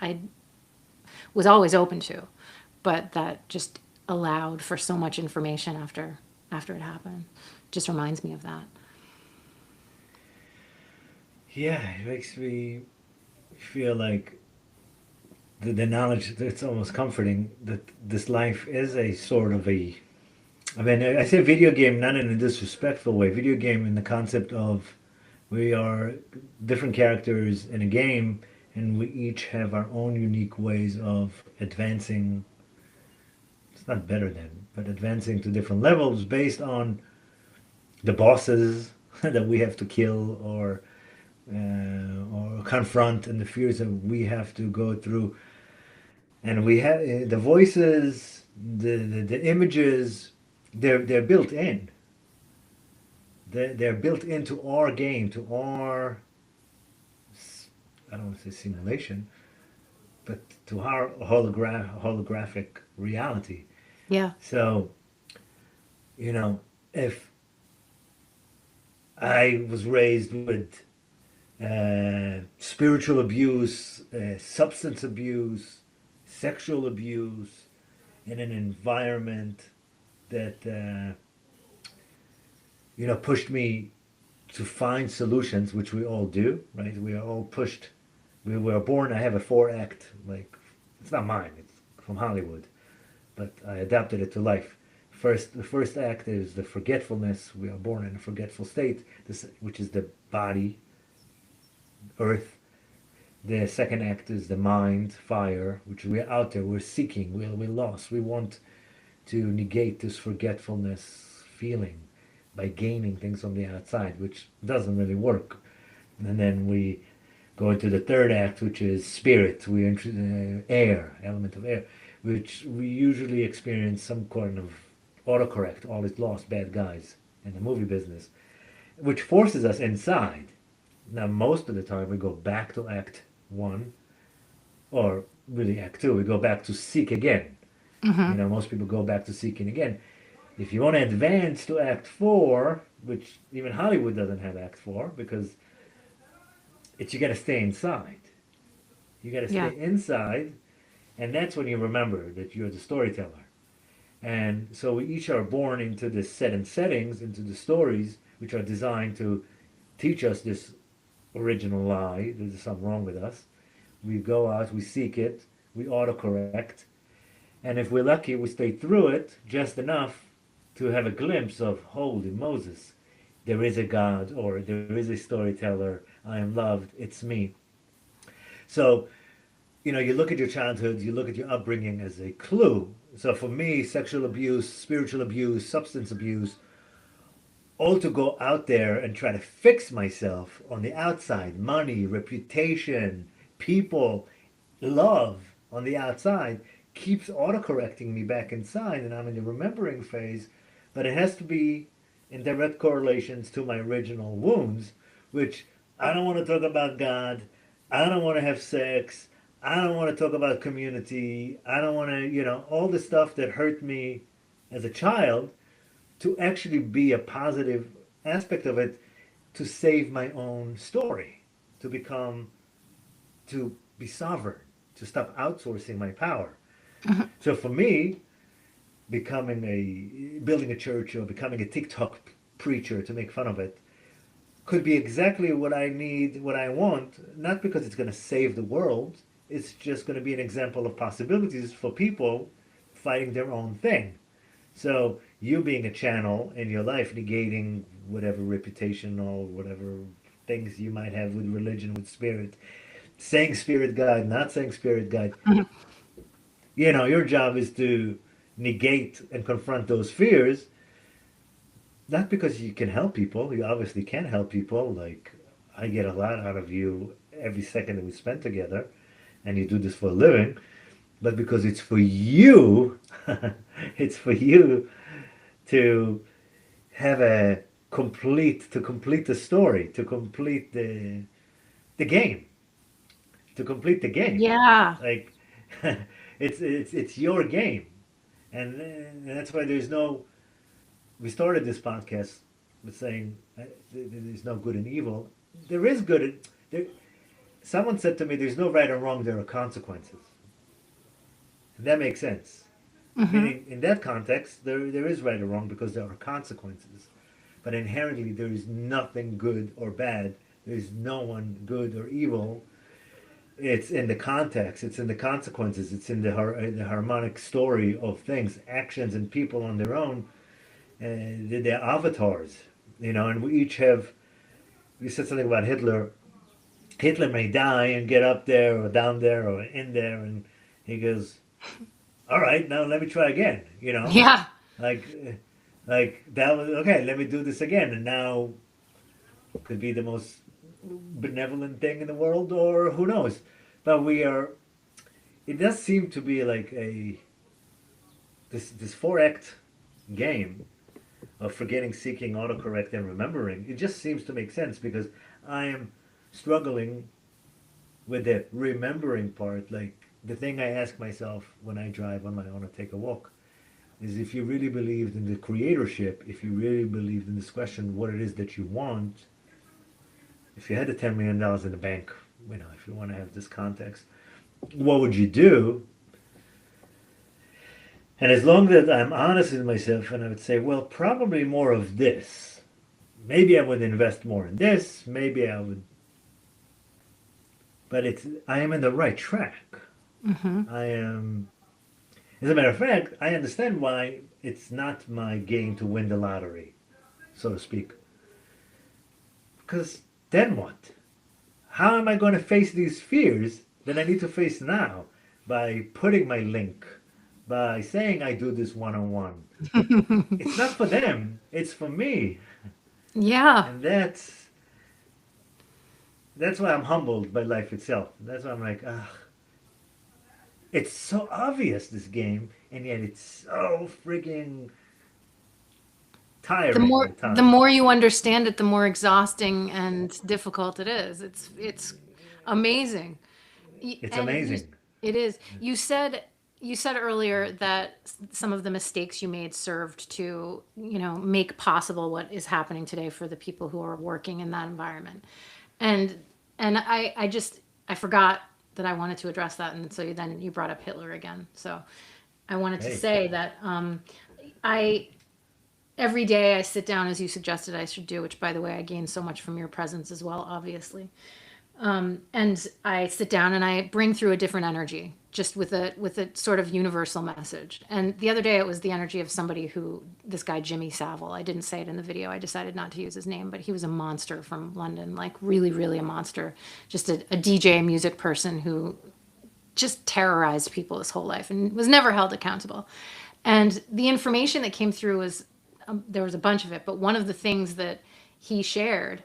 I was always open to, but that just allowed for so much information after it happened. Just reminds me of that. Yeah, it makes me feel like the knowledge that's almost comforting that this life is a sort of a. I mean, I say video game not in a disrespectful way. Video game in the concept of we are different characters in a game, and we each have our own unique ways of advancing. It's not better than, but advancing to different levels based on the bosses that we have to kill or confront and the fears that we have to go through. And we have the voices, the images, they're built in. They're built into our game, to our, I don't want to say simulation, but to our holographic reality. Yeah. So, if I was raised with spiritual abuse, substance abuse, sexual abuse, in an environment that pushed me to find solutions, which we all do, right? We are all pushed. We were born. I have a four-act, like it's not mine. It's from Hollywood, but I adapted it to life. The first act is the forgetfulness. We are born in a forgetful state, which is the body, earth. The second act is the mind, fire, which we're out there. We're seeking. We're lost. We want to negate this forgetfulness feeling by gaining things from the outside, which doesn't really work. And then we go into the third act, which is spirit. We enter air, element of air, which we usually experience some kind of autocorrect, all is lost, bad guys in the movie business, which forces us inside. Now, most of the time, we go back to act one, or really act two. We go back to seek again. Most people go back to seeking again. If you want to advance to Act Four, which even Hollywood doesn't have Act Four, because you got to stay inside. You got to Yeah. stay inside, and that's when you remember that you're the storyteller. And so we each are born into this set and settings, into the stories, which are designed to teach us this original lie. There's something wrong with us. We go out, we seek it, we autocorrect, and if we're lucky, we stay through it just enough to have a glimpse of, holy Moses, there is a God, or there is a storyteller, I am loved, it's me. So, you look at your childhood, you look at your upbringing as a clue. So for me, sexual abuse, spiritual abuse, substance abuse, all to go out there and try to fix myself on the outside, money, reputation, people, love on the outside, keeps autocorrecting me back inside, and I'm in the remembering phase, but it has to be in direct correlations to my original wounds, which I don't want to talk about God, I don't want to have sex, I don't want to talk about community, I don't want to, all the stuff that hurt me as a child, to actually be a positive aspect of it, to save my own story, to become, to be sovereign, to stop outsourcing my power. So for me, building a church or becoming a TikTok preacher to make fun of it could be exactly what I need, what I want, not because it's going to save the world. It's just going to be an example of possibilities for people fighting their own thing. So you being a channel in your life, negating whatever reputation or whatever things you might have with religion, with spirit, saying spirit guide, not saying spirit guide. Your job is to negate and confront those fears, not because you can help people. You obviously can help people. Like, I get a lot out of you every second that we spend together, and you do this for a living, but because it's for you, it's for you to have to complete the story, to complete the game, to complete the game. Yeah. Like, it's your game, and that's why there's no. We started this podcast with saying there's no good and evil. There is good. There, someone said to me, "There's no right or wrong. There are consequences," and that makes sense. Hmm. Meaning, in that context, there is right or wrong because there are consequences. But inherently, there is nothing good or bad. There is no one good or evil. It's in the context. It's in the consequences. It's in the harmonic story of things, actions, and people on their own. They're avatars, and we each have. You said something about Hitler. Hitler may die and get up there or down there or in there, and he goes, "All right, now let me try again." Yeah. Like, like that was okay. Let me do this again, and now could be the most benevolent thing in the world, or who knows? But we are. It does seem to be like this 4 act game of forgetting, seeking, autocorrect, and remembering. It just seems to make sense because I am struggling with the remembering part. Like the thing I ask myself when I drive on my own or take a walk is if you really believed in the creatorship, if you really believed in this question, what it is that you want, if you had the $10 million in the bank, if you want to have this context, what would you do? And as long as I'm honest with myself, and I would say, well, probably more of this. Maybe I would invest more in this. Maybe I would, but I am in the right track. Hmm. I am. As a matter of fact, I understand why it's not my game to win the lottery, so to speak. Because then what? How am I going to face these fears that I need to face now by putting my link, by saying I do this one on one? It's not for them, it's for me. Yeah. And that's why I'm humbled by life itself. That's why I'm like, ugh, it's so obvious this game, and yet it's so freaking The tiring more at the times. more you understand it, the more exhausting and difficult it is. It's amazing. It's And amazing. it is. You said earlier that some of the mistakes you made served to, make possible what is happening today for the people who are working in that environment. And I forgot that I wanted to address that, and so then you brought up Hitler again. So I wanted to Hey, say that I every day I sit down as you suggested I should do, which by the way I gain so much from your presence as well, obviously. And I sit down and I bring through a different energy, just with a sort of universal message. And the other day it was the energy of somebody who this guy Jimmy Savile. I didn't say it in the video. I decided not to use his name, but he was a monster from London, like really, really a monster. Just a DJ music person who just terrorized people his whole life and was never held accountable. And the information that came through was there was a bunch of it, but one of the things that he shared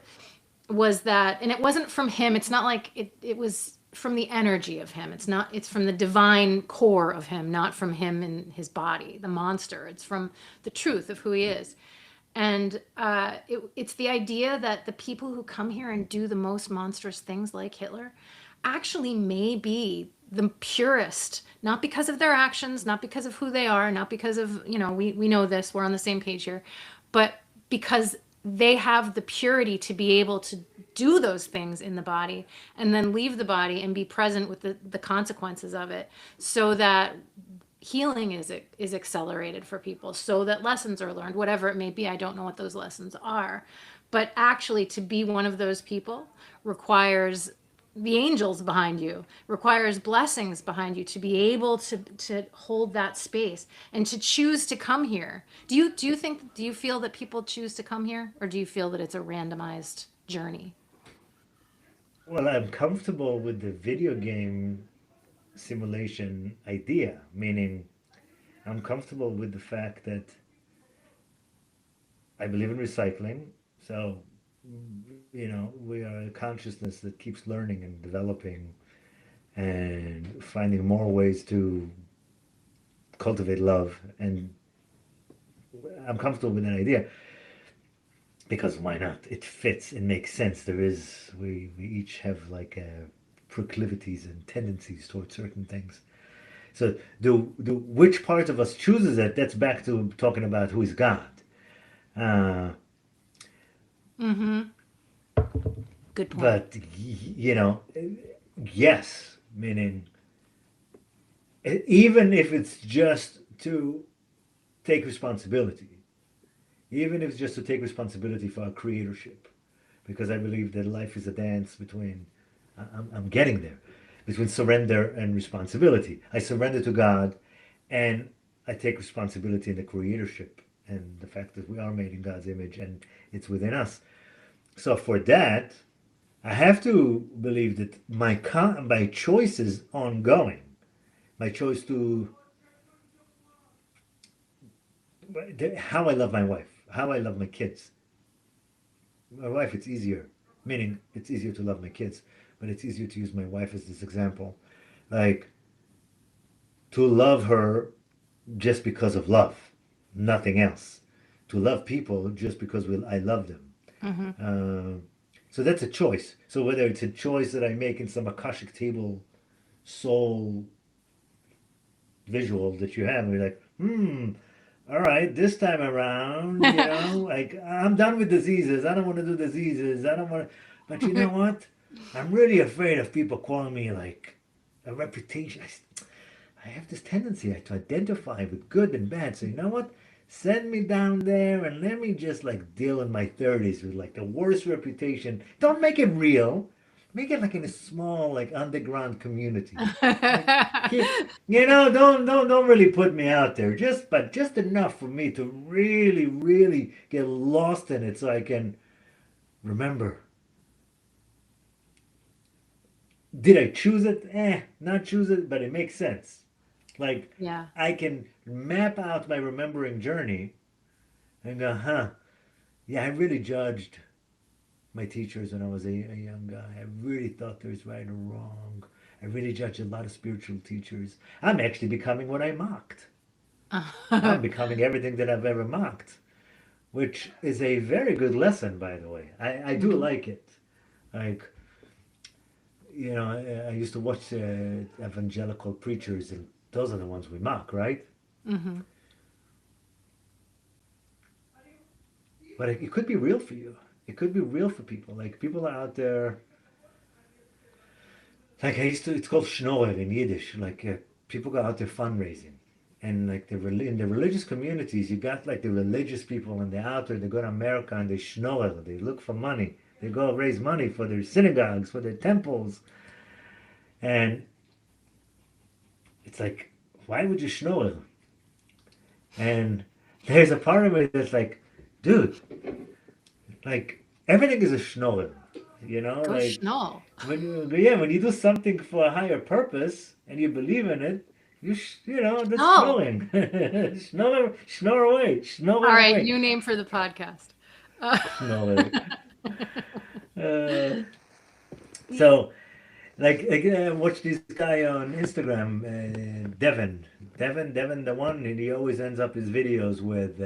was that, and it wasn't from him. It's not like it was from the energy of him. It's from the divine core of him, not from him and his body, the monster. It's from the truth of who he is. And it's the idea that the people who come here and do the most monstrous things, like Hitler, actually may be the purest, not because of their actions, not because of who they are, not because of, we know this, we're on the same page here, but because they have the purity to be able to do those things in the body and then leave the body and be present with the consequences of it, so that healing is accelerated for people, so that lessons are learned, whatever it may be. I don't know what those lessons are, but actually to be one of those people requires the angels behind you, requires blessings behind you to be able to hold that space and to choose to come here. Do you feel that people choose to come here, or do you feel that it's a randomized journey? well, I'm comfortable with the video game simulation idea, meaning I'm comfortable with the fact that I believe in recycling. So, we are a consciousness that keeps learning and developing and finding more ways to cultivate love. And I'm comfortable with that idea because why not? It fits, it makes sense. We each have like proclivities and tendencies towards certain things. So, which part of us chooses it? That's back to talking about who is God. Uh, Mm-hmm. Good point. But yes, meaning even if it's just to take responsibility, even if it's just to take responsibility for our creatorship, because I believe that life is a dance between, I'm getting there, between surrender and responsibility. I surrender to God, and I take responsibility in the creatorship and the fact that we are made in God's image and it's within us. So for that, I have to believe that my choice is ongoing. My choice to how I love my wife, how I love my kids. My wife, it's easier, meaning it's easier to love my kids, but it's easier to use my wife as this example. Like, to love her just because of love, nothing else. To love people just because I love them. Mm-hmm. Uh, so that's a choice. So whether it's a choice that I make in some Akashic table soul visual that you have, and you're like, all right, this time around, like I'm done with diseases. I don't want to do diseases. I don't want to. But you know what? I'm really afraid of people calling me like a reputation. I have this tendency to identify with good and bad. So you know what? Send me down there and let me just like deal in my 30s with like the worst reputation. Don't make it real. Make it like in a small like underground community. Like don't really put me out there. Just enough for me to really really get lost in it so I can remember. Did I choose it? Not choose it, but it makes sense. Like, Yeah. I can map out my remembering journey and go, huh, yeah, I really judged my teachers when I was a young guy. I really thought there was right or wrong. I really judged a lot of spiritual teachers. I'm actually becoming what I mocked. I'm becoming everything that I've ever mocked, which is a very good lesson, by the way. I do Mm-hmm. like it. Like, I used to watch evangelical preachers, and those are the ones we mock, right? Mm-hmm. But it could be real for you. It could be real for people. Like people are out there. Like I used to, it's called schnorrer in Yiddish. Like people go out there fundraising, and like in the religious communities, you got like the religious people, and they're out there. They go to America and they schnorrer. They look for money. They go raise money for their synagogues, for their temples, and it's like, why would you schnorrer? And there's a part of me that's like, dude, like everything is a schnorrer. Go Like Schnall. when you do something for a higher purpose and you believe in it, that's Schnall. snowing. Snore away, All snore right, away, new name for the podcast. Uh, snore. Uh, so watch this guy on Instagram, Devin, the one, and he always ends up his videos with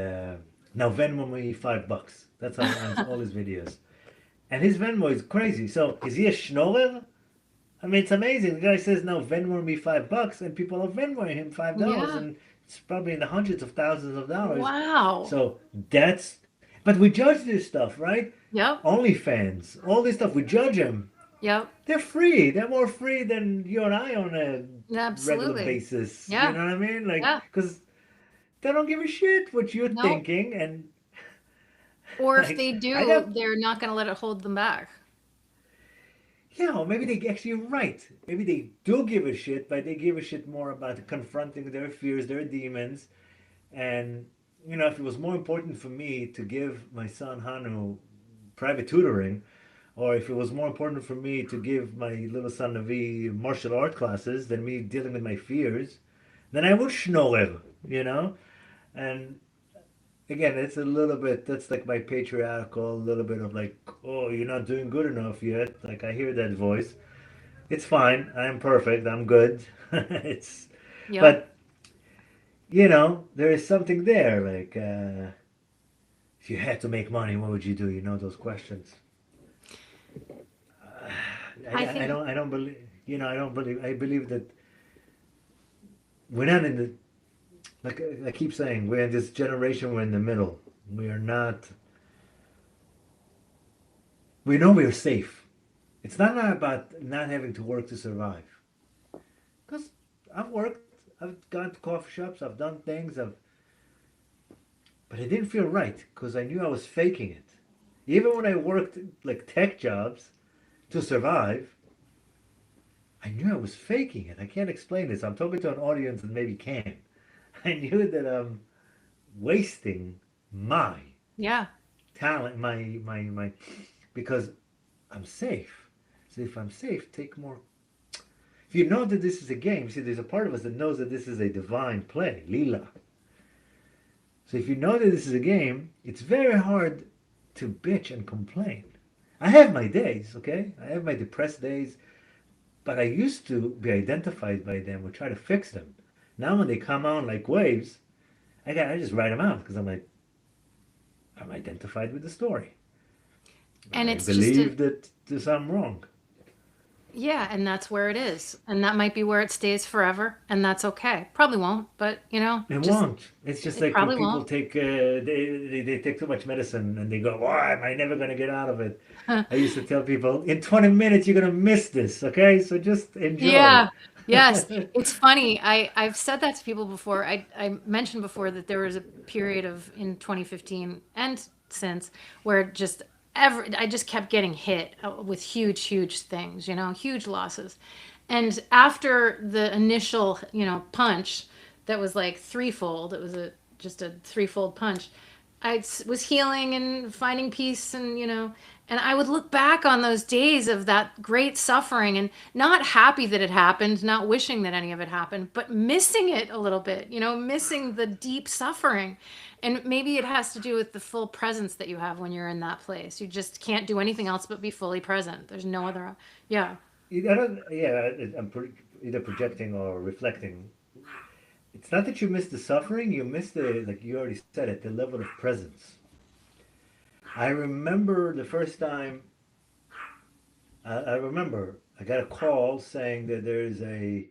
now Venmo me $5. That's how he ends all his videos. And his Venmo is crazy. So is he a schnorrer? I mean, it's amazing. The guy says, "No, Venmo me $5," and people are Venmoing him $5, yeah. and it's probably in the hundreds of thousands of dollars. Wow. So that's. But we judge this stuff, right? Yep. OnlyFans, all this stuff, we judge them. Yep. They're free. They're more free than you and I on a regular Absolutely. basis. You Yeah. know what I mean? Like, Yeah. because they don't give a shit what you're No. thinking, and Or if like they I do, got they're not going to let it hold them back. Yeah, or maybe they actually you're right. Maybe they do give a shit, but they give a shit more about confronting their fears, their demons. And if it was more important for me to give my son Hanu private tutoring, or if it was more important for me to give my little son Navi martial art classes than me dealing with my fears, then I would schnorr, you know. And again, it's a little bit. That's like my patriarchal, a little bit of like, oh, you're not doing good enough yet. Like I hear that voice. It's fine. I'm perfect. I'm good. it's, Yep. but there is something there. Like, if you had to make money, what would you do? Those questions. I I think, don't. I don't believe. I don't believe. I believe that we're not in the. Like I keep saying, we're in this generation. We're in the middle. We are not. We know we're safe. It's not about not having to work to survive. Because I've worked, I've gone to coffee shops, I've done things, but it didn't feel right because I knew I was faking it. Even when I worked like tech jobs to survive, I knew I was faking it. I can't explain this. I'm talking to an audience that maybe can. I knew that I'm wasting my Yeah. talent, my, because I'm safe. So if I'm safe, take more. If you know that this is a game, see, there's a part of us that knows that this is a divine play, lila. So if you know that this is a game, it's very hard to bitch and complain. I have my days, okay? I have my depressed days, but I used to be identified by them or try to fix them. Now when they come on like waves, I just write them out because I'm like, I'm identified with the story. And I it's just a, believe that there's something wrong. yeah, and that's where it is. And that might be where it stays forever, and that's okay. Probably won't, but It just won't. It's just it like when probably people won't. take they take too much medicine and they go, "Why am I never going to get out of it?" I used to tell people, "In 20 minutes, you're going to miss this. Okay, so just enjoy." Yeah. Yes. It's funny. I've said that to people before. I mentioned before that there was a period of in 2015 and since where just I just kept getting hit with huge things, huge losses. And after the initial, punch that was like threefold, it was just a threefold punch. Was healing and finding peace and I would look back on those days of that great suffering and not happy that it happened, not wishing that any of it happened, but missing it a little bit, missing the deep suffering. And maybe it has to do with the full presence that you have when you're in that place. You just can't do anything else but be fully present. There's no other, yeah. I don't, yeah, either projecting or reflecting. It's not that you miss the suffering, you miss the, like you already said it, the level of presence. I remember the first time, I remember I got a call saying that there's a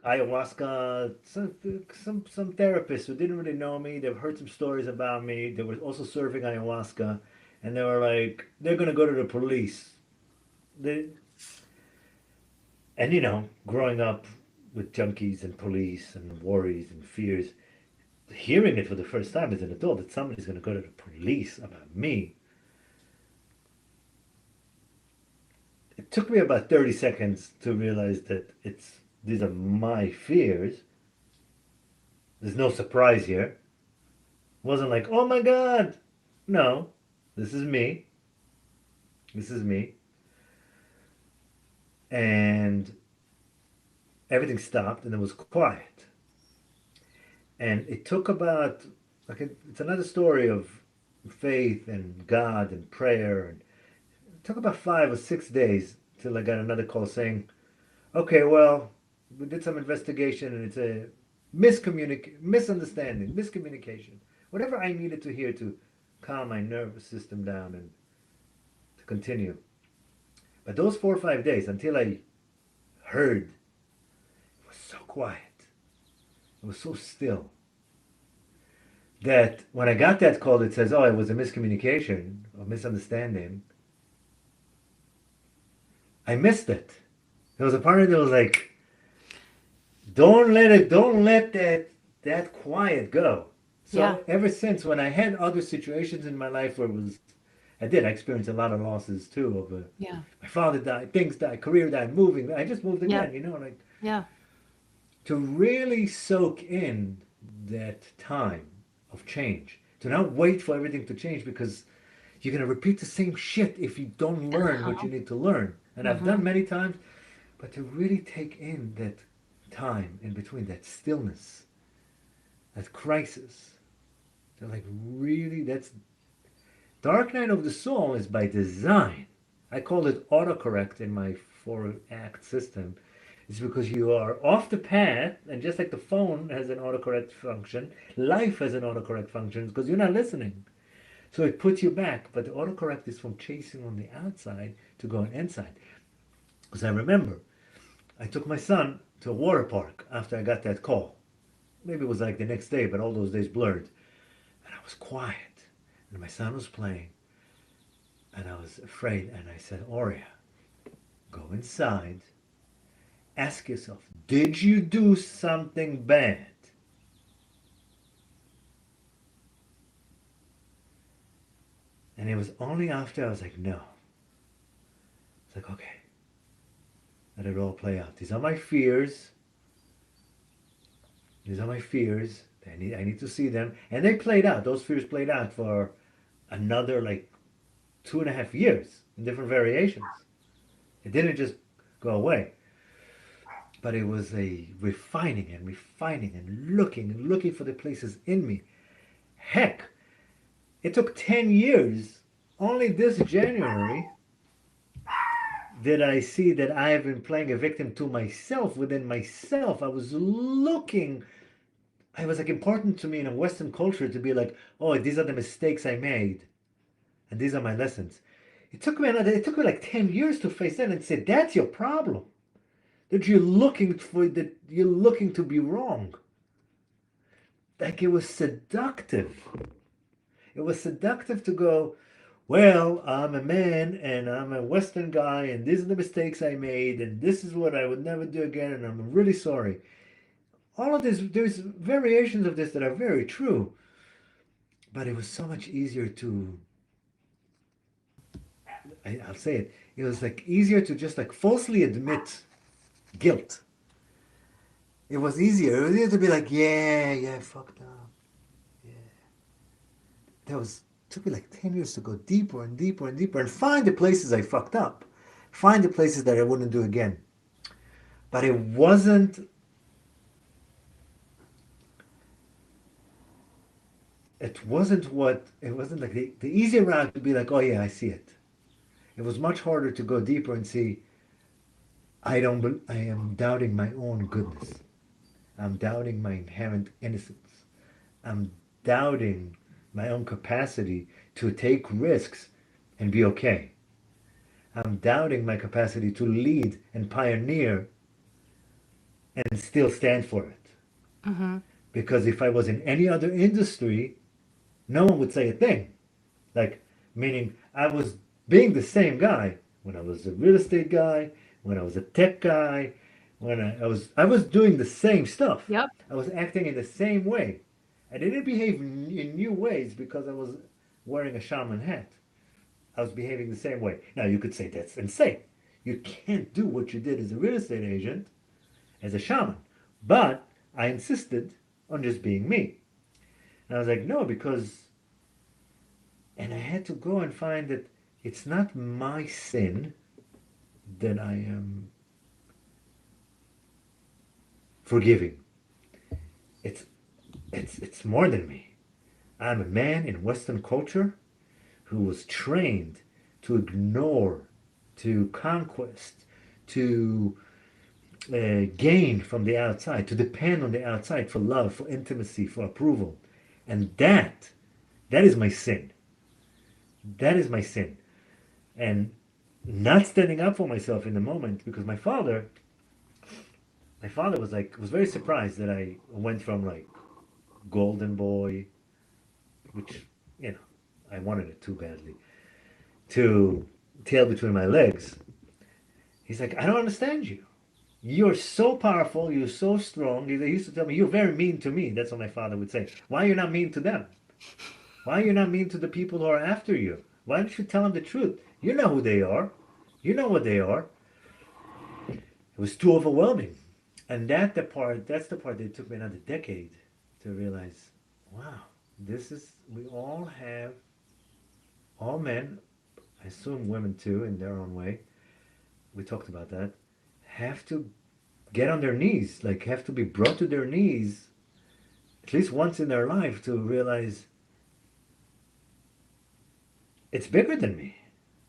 ayahuasca, some therapists who didn't really know me, they've heard some stories about me, they were also serving ayahuasca, and they were like, they're going to go to the police. They, and growing up with junkies and police and worries and fears, hearing it for the first time as an adult that somebody's going to go to the police about me, it took me about 30 seconds to realize that these are my fears. There's no surprise here. It wasn't like, oh my God. No, this is me. This is me. And everything stopped and it was quiet. And it took about, like, it's another story of faith and God and prayer. And it took about 5 or 6 days till I got another call saying, okay, well, we did some investigation and it's a misunderstanding, miscommunication. Whatever I needed to hear to calm my nervous system down and to continue. But those 4 or 5 days until I heard, it was so quiet. It was so still that when I got that call that says, oh, it was a miscommunication or misunderstanding, I missed it. There was a part of it that was like, don't let that quiet go. Yeah. So ever since when I had other situations in my life where I experienced a lot of losses too. Yeah. My father died, things died, career died, moving. I just moved Yeah. again, like Yeah. to really soak in that time of change. To not wait for everything to change because you're gonna repeat the same shit if you don't learn what Uh-huh. you need to learn. And I've Mm-hmm. done many times, but to really take in that time in between, that stillness, that crisis. To like really, that's Dark Night of the Soul is by design. I call it autocorrect in my 4-act system. It's because you are off the path, and just like the phone has an autocorrect function, life has an autocorrect function because you're not listening. So it puts you back, but the autocorrect is from chasing on the outside to going inside. Because I remember, I took my son to a water park after I got that call. Maybe it was like the next day, but all those days blurred. And I was quiet, and my son was playing. And I was afraid. And I said, Oria, go inside. Ask yourself, did you do something bad? And it was only after I was like, no. It's like, okay, let it all play out. These are my fears. These are my fears. I need to see them. And they played out. Those fears played out for another like 2.5 years in different variations. It didn't just go away. But it was a refining and looking for the places in me. Heck, it took 10 years. Only this January did I see that I have been playing a victim to myself within myself. I was looking, it was like important to me in a Western culture to be like, oh, these are the mistakes I made, and these are my lessons. It took me like 10 years to face that and say, that's your problem. That you're looking to be wrong. Like it was seductive. It was seductive to go, well, I'm a man and I'm a Western guy, and these are the mistakes I made, and this is what I would never do again, and I'm really sorry. All of this, there's variations of this that are very true, but it was so much easier to, I'll say it, it was like easier to just like falsely admit guilt. It was easier. It was easier to be like, yeah, yeah, I fucked up. Yeah. That was took me like 10 years to go deeper and deeper and deeper and find the places I fucked up. Find the places that I wouldn't do again. But it wasn't like the easier route to be like, oh yeah, I see it. It was much harder to go deeper and see I am doubting my own goodness. I'm doubting my inherent innocence. I'm doubting my own capacity to take risks and be okay. I'm doubting my capacity to lead and pioneer and still stand for it. Mm-hmm. Because if I was in any other industry, no one would say a thing. Like, meaning I was being the same guy when I was a real estate guy, when I was a tech guy, when I was doing the same stuff. Yep. I was acting in the same way. I didn't behave in new ways because I was wearing a shaman hat. I was behaving the same way. Now you could say that's insane. You can't do what you did as a real estate agent as a shaman. But I insisted on just being me. And I was like, no, because, and I had to go and find that it's not my sin that I am forgiving. It's it's more than me. I'm a man in Western culture who was trained to ignore, to conquest, to gain from the outside, to depend on the outside for love, for intimacy, for approval. And that is my sin. That is my sin. And not standing up for myself in the moment because my father was very surprised that I went from like golden boy, which, you know, I wanted it too badly, to tail between my legs. He's like, I don't understand you. You're so powerful. You're so strong. He used to tell me, you're very mean to me. That's what my father would say. Why are you not mean to them? Why are you not mean to the people who are after you? Why don't you tell them the truth? You know who they are. You know what they are. It was too overwhelming. And that's the part that it took me another decade to realize, wow, we all have, all men, I assume women too, in their own way, we talked about that, have to get on their knees, like have to be brought to their knees at least once in their life to realize it's bigger than me.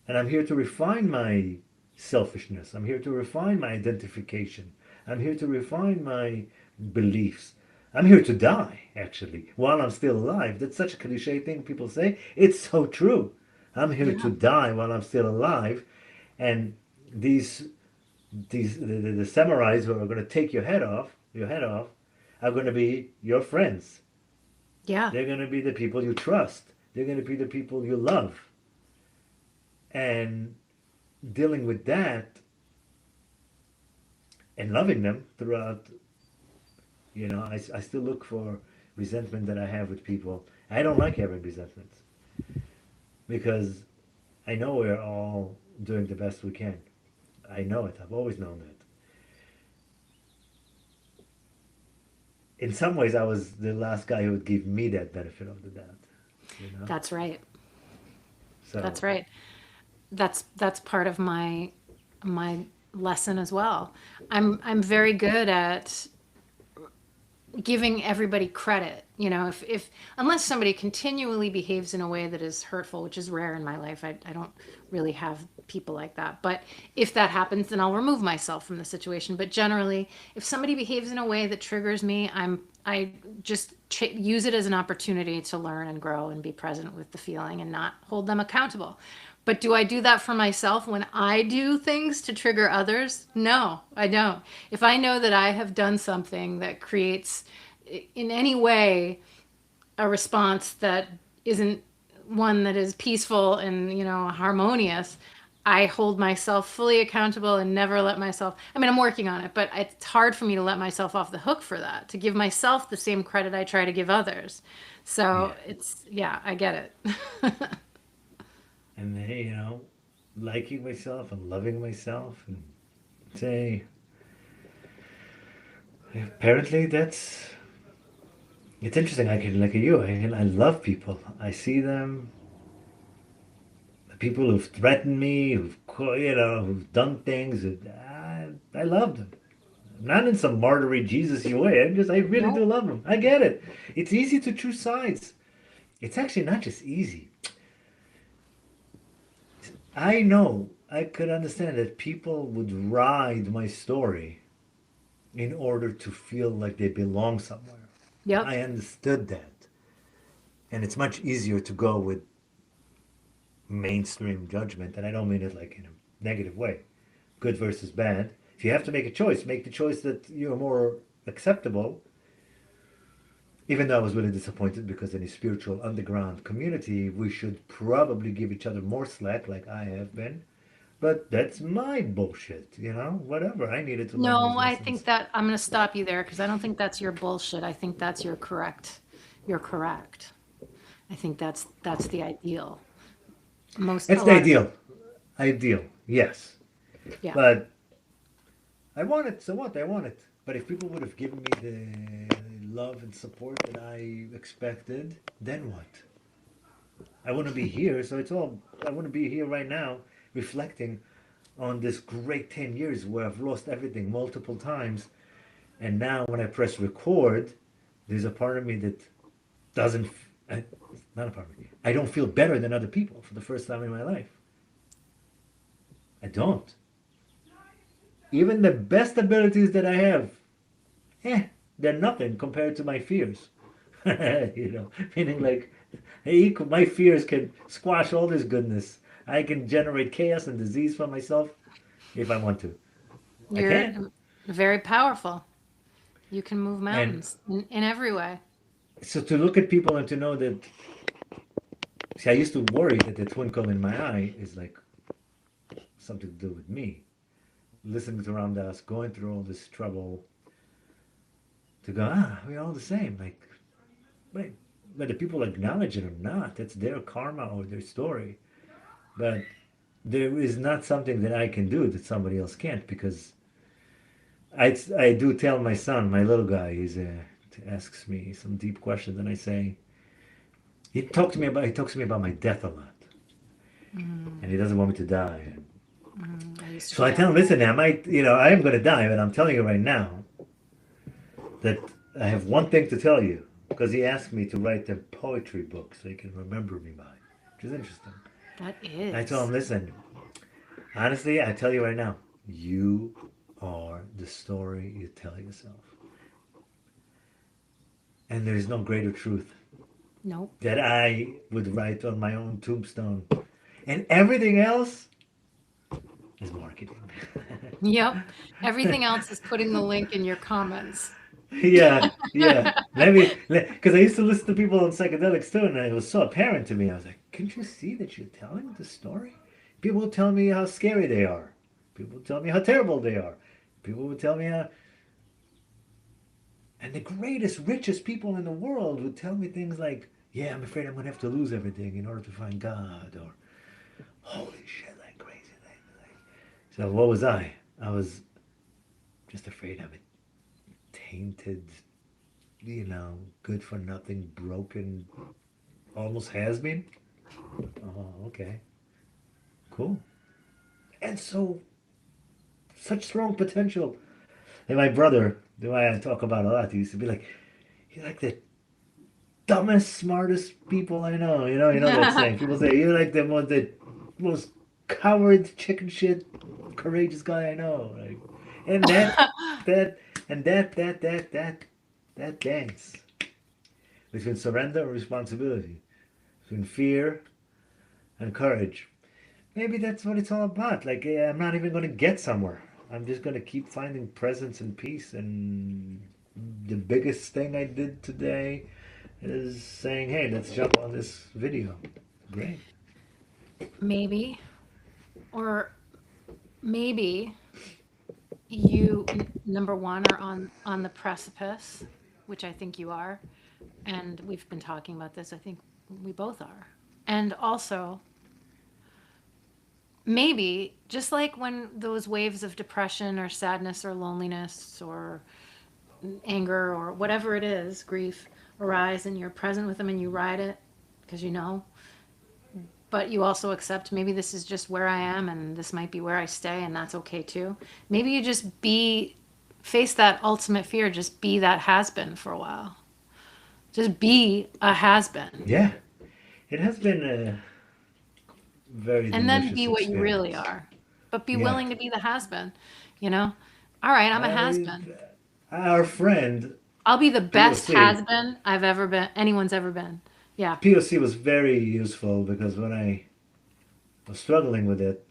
And I'm here to refine my selfishness. I'm here to refine my identification. I'm here to refine my beliefs. I'm here to die, actually, while I'm still alive. That's such a cliche thing people say. It's so true. I'm here Yeah. to die while I'm still alive. And these the samurais who are going to take your head off, are going to be your friends. Yeah. They're going to be the people you trust. They're going to be the people you love. and dealing with that and loving them throughout. I still look for resentment that I have with people. I don't like having resentments because I know we're all doing the best we can. I know it. I've always known that. In some ways, I was the last guy who would give me that benefit of the doubt. You know. That's right. So That's right. That's part of my lesson as well. I'm very good at giving everybody credit. If unless somebody continually behaves in a way that is hurtful, which is rare in my life, I don't really have people like that. But if that happens, then I'll remove myself from the situation. But generally, if somebody behaves in a way that triggers me, I just use it as an opportunity to learn and grow and be present with the feeling and not hold them accountable. But do I do that for myself when I do things to trigger others? No, I don't. If I know that I have done something that creates in any way a response that isn't one that is peaceful and, harmonious, I hold myself fully accountable and never let myself. I mean, I'm working on it, but it's hard for me to let myself off the hook for that, to give myself the same credit I try to give others. yeah, So yeah, I get it. and liking myself and loving myself and say, apparently that's it's interesting. I can like you. I love people. I see them. The people who've threatened me, who've done things. I love them. Not in some martyry Jesus-y way. I really do No, love them. I get it. It's easy to choose sides. It's actually not just easy. I know I could understand that people would ride my story in order to feel like they belong somewhere. yep. I understood that. And it's much easier to go with mainstream judgment, and I don't mean it like in a negative way. Good versus bad. If you have to make a choice, make the choice that you're more acceptable. Even though I was really disappointed because in a spiritual underground community, we should probably give each other more slack, like I have been. But that's my bullshit, Whatever. I needed to learn No, those I think lessons. that I'm going to stop you there because I don't think that's your bullshit. I think that's your correct. You're correct. I think that's the ideal. A It's the lot of ideal. Ideal, yes. yeah. But I want it, so what? I want it. But if people would have given me the love and support that I expected, then what? I wouldn't be here, so I wouldn't be here right now reflecting on this great 10 years where I've lost everything multiple times. And now when I press record, there's a part of me that doesn't, not a part of me, I don't feel better than other people for the first time in my life. I don't. Even the best abilities that I have, eh, they're nothing compared to my fears. Meaning like, hey, my fears can squash all this goodness. I can generate chaos and disease for myself if I want to. I You're can. very powerful. You can move And mountains in every way. so to look at people and to know that, see, I used to worry that the twinkle in my eye is like something to do with me. Listening to Ram Dass, going through all this trouble, to go, we're all the same. Like, wait, whether people acknowledge it or not, that's their karma or their story. But there is not something that I can do that somebody else can't because I do tell my son, my little guy, asks me some deep questions, and I say he talks to me about my death a lot, and he doesn't want me to die. I used to So do I tell that. him, listen, I am going to die, but I'm telling you right now that I have one thing to tell you because he asked me to write a poetry book so he can remember me by, which is interesting. That I told is. him, listen, honestly, I tell you right now, you are the story you tell yourself. And there's no greater truth Nope. that I would write on my own tombstone. And everything else is marketing. Yep. Everything else is putting the link in your comments. Yeah, yeah. Maybe because I used to listen to people on psychedelics too, and it was so apparent to me. I was like, "Can't you see that you're telling the story? People will tell me how scary they are. People will tell me how terrible they are. People will tell me how. And the greatest, richest people in the world would tell me things like, yeah, I'm afraid I'm going to have to lose everything in order to find God, or holy shit, like crazy things. So what was I? I was just afraid of it. Tainted, good for nothing, broken, almost has been. Oh, okay, cool. And such strong potential. And my brother, the way I talk about a lot, he used to be like, you're like the dumbest, smartest people I know. You know that saying. People say you're like the most coward, chicken shit, courageous guy I know. Like, and that, and that dance between surrender and responsibility, between fear and courage. Maybe that's what it's all about. Like, I'm not even going to get somewhere. I'm just going to keep finding presence and peace. And the biggest thing I did today is saying, hey, let's jump on this video. Great. Maybe, or maybe you number one are on the precipice, which I think you are, and we've been talking about this. I think we both are. And also, maybe just like when those waves of depression or sadness or loneliness or anger or whatever it is, grief arise, and you're present with them and you ride it because you know, but you also accept maybe this is just where I am and this might be where I stay, and that's okay too. Maybe you just face that ultimate fear, just be that has been for a while. Just be a has been. Yeah, it has been a very And then delicious be what you really experience. are. But be Yeah. willing to be the has been, you know? All right, I'm a has I, been. our friend I'll be the best POC, has been I've ever been, anyone's ever been. Yeah. POC was very useful because when I was struggling with it,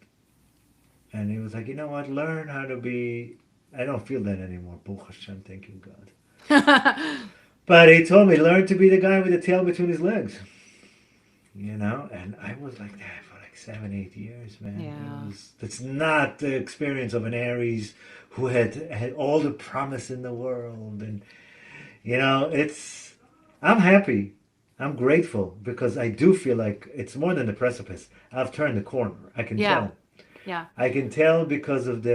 and he was like, you know what, learn how to be. I don't feel that anymore. Baruch Hashem, thank you, God. But he told me, learn to be the guy with the tail between his legs. And I was like that for like 7, 8 years, man. Yeah. It's not the experience of an Aries who had all the promise in the world. And, I'm happy. I'm grateful because I do feel like it's more than the precipice. I've turned the corner. I can Yeah. tell. Yeah. I can tell because of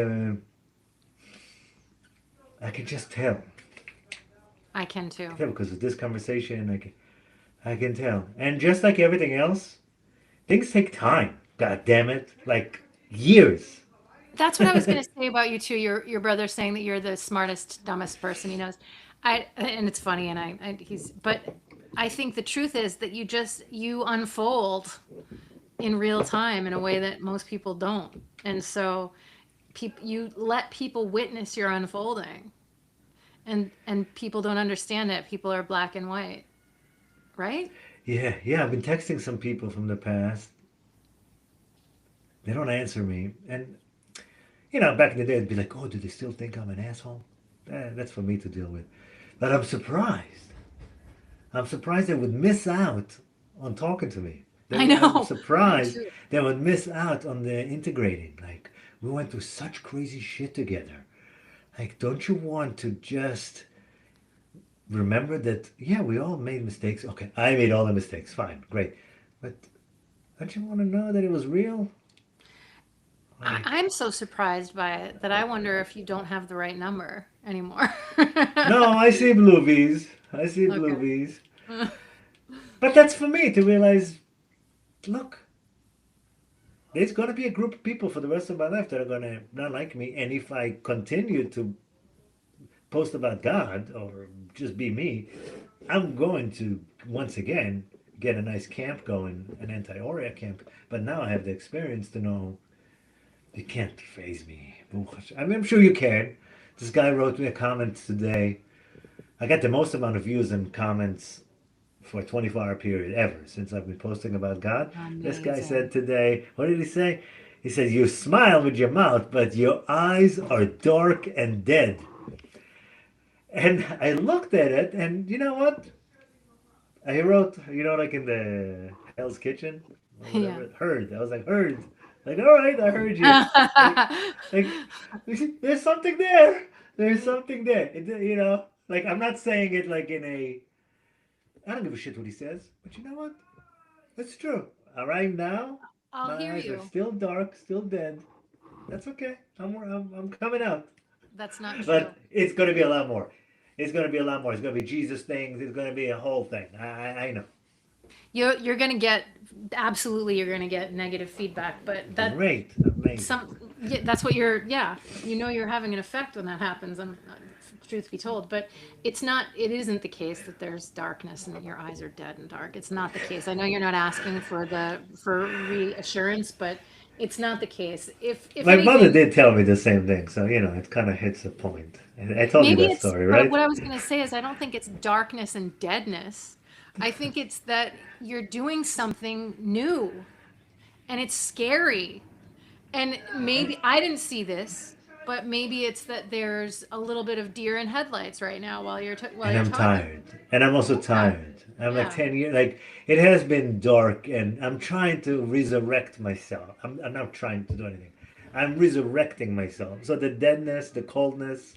I can just tell. I can too. Tell because of this conversation. I can tell. And just like everything else, things take time. God damn it. Like years. That's what I was going to say about you too. Your brother saying that you're the smartest, dumbest person he knows. And it's funny, and but I think the truth is that you unfold in real time in a way that most people don't, and so you let people witness your unfolding, and people don't understand it. People are black and white, right? Yeah, yeah. I've been texting some people from the past. They don't answer me. And, back in the day, it'd be like, oh, do they still think I'm an asshole? That's for me to deal with. But I'm surprised. I'm surprised they would miss out on talking to me. I I'm know. Me surprised too. they would miss out on the integrating. Like, we went through such crazy shit together. Like, don't you want to just remember that, yeah, we all made mistakes. Okay, I made all the mistakes. Fine, great. But don't you want to know that it was real? Like, I'm so surprised by it that I wonder if you don't have the right number anymore. no, I see blue V's. I see blue Okay. V's. But that's for me to realize, look, there's going to be a group of people for the rest of my life that are going to not like me. And if I continue to post about God or just be me, I'm going to, once again, get a nice camp going, an anti-Oreo camp. But now I have the experience to know you can't phase me. I mean, I'm sure you can. This guy wrote me a comment today. I got the most amount of views and comments for a 24-hour period ever since I've been posting about God. This guy said Amazing. today, what did he say? He said, you smile with your mouth, but your eyes are dark and dead. And I looked at it, and you know what? I wrote, like in the Hell's Kitchen or Yeah. whatever, heard. I was like, heard. Like, all right, I heard you. Like, there's something there. There's something there. Like I'm not saying it like in a. I don't give a shit what he says, but you know what? It's true. Right now, I'll my hear eyes are you. still dark, still dead. That's okay. I'm coming out. That's not true. But it's going to be a lot more. It's going to be a lot more. It's going to be Jesus things. It's going to be a whole thing. I know. You're gonna get absolutely you're gonna get negative feedback, but that Great. Amazing. some yeah, that's what you're yeah you're having an effect when that happens. And truth be told, but it isn't the case that there's darkness and that your eyes are dead and dark. It's not the case. I know you're not asking for reassurance, but it's not the case. If My mother anything, did tell me the same thing, so it kind of hits a point. And I told you maybe that it's story, but right? what I was going to say is I don't think it's darkness and deadness. I think it's that you're doing something new and it's scary. And maybe I didn't see this, but maybe it's that there's a little bit of deer in headlights right now while And you're I'm talking. tired. And I'm also Yeah. tired. I'm like Yeah. 10 years, like, it has been dark, and I'm trying to resurrect myself. I'm not trying to do anything. I'm resurrecting myself. So the deadness, the coldness,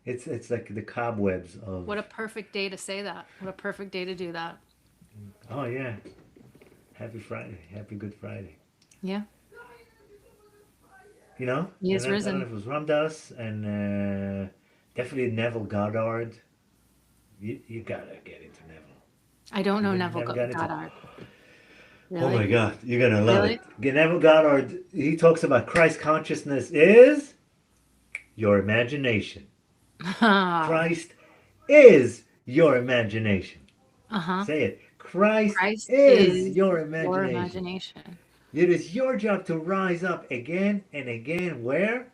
it's like the cobwebs of, What a perfect day to say that. What a perfect day to do that. oh, yeah, happy Friday, happy Good Friday. Yeah. He And is I don't know risen. if it was Ramdas and definitely Neville Goddard. You gotta get into Neville. I don't know You Neville never got into. Goddard. Oh my Really? God, you're gonna love Really? it. Neville Goddard, he talks about Christ consciousness is your imagination. uh-huh. Christ is your imagination. Say it. Christ Christ is is your your imagination. imagination. It is your job to rise up again and again. Where?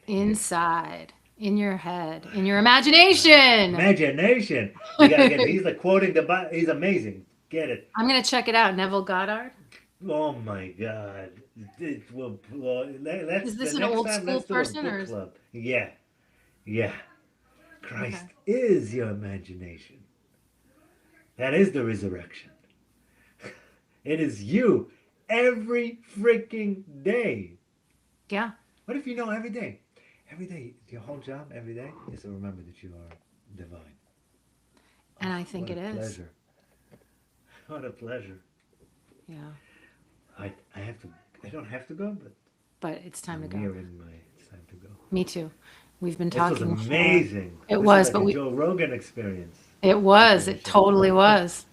Inside, in your head, in your Right. imagination. Imagination. You gotta get it. He's like quoting the Bible. He's amazing. Get it. I'm gonna check it out. Neville Goddard. Oh my God. Let's Is the this an next old time school let's do a person book or is club. Yeah. Yeah. Christ okay? is your imagination. That is the resurrection. It is you every freaking day. Yeah, What if you know every day? Every day, your whole job every day is to remember that you are divine. and Oh, I think what a it is. pleasure. What a pleasure. Yeah, I have to, I don't have to go, but but it's time to I'm go. nearing my, it's time to go. Me too. We've been This was talking for. amazing. It This is was, like but a we. Joe Rogan experience It to was. It finish it. totally was.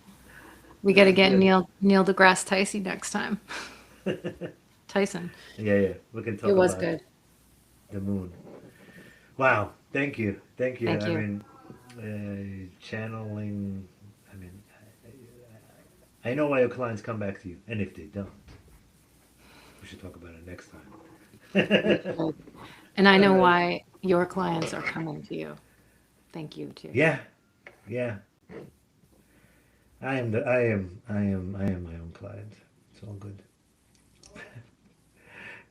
We got This to is get good. Neil deGrasse Tyson next time. Tyson. Yeah. We can It talk was about good. the moon. Wow. Thank you. Thank you. Thank I you. mean, channeling. I mean, I know why your clients come back to you, and if they don't, we should talk about it next We time. should. And I All know right. why your clients are coming to you. Thank you too. Yeah. Yeah. I am my own client. It's all good.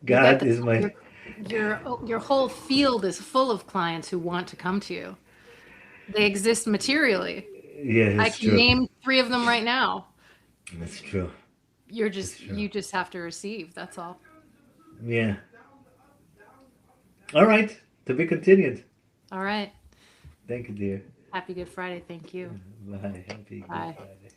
You got God the is my. your whole field is full of clients who want to come to you. They exist materially. Yeah, I it's can true. name three of them right now. It's true. It's true. You just have to receive. That's all. Yeah. All right. To be continued. All right. Thank you, dear. Happy Good Friday. Thank you. Bye. Happy Good Bye. Friday.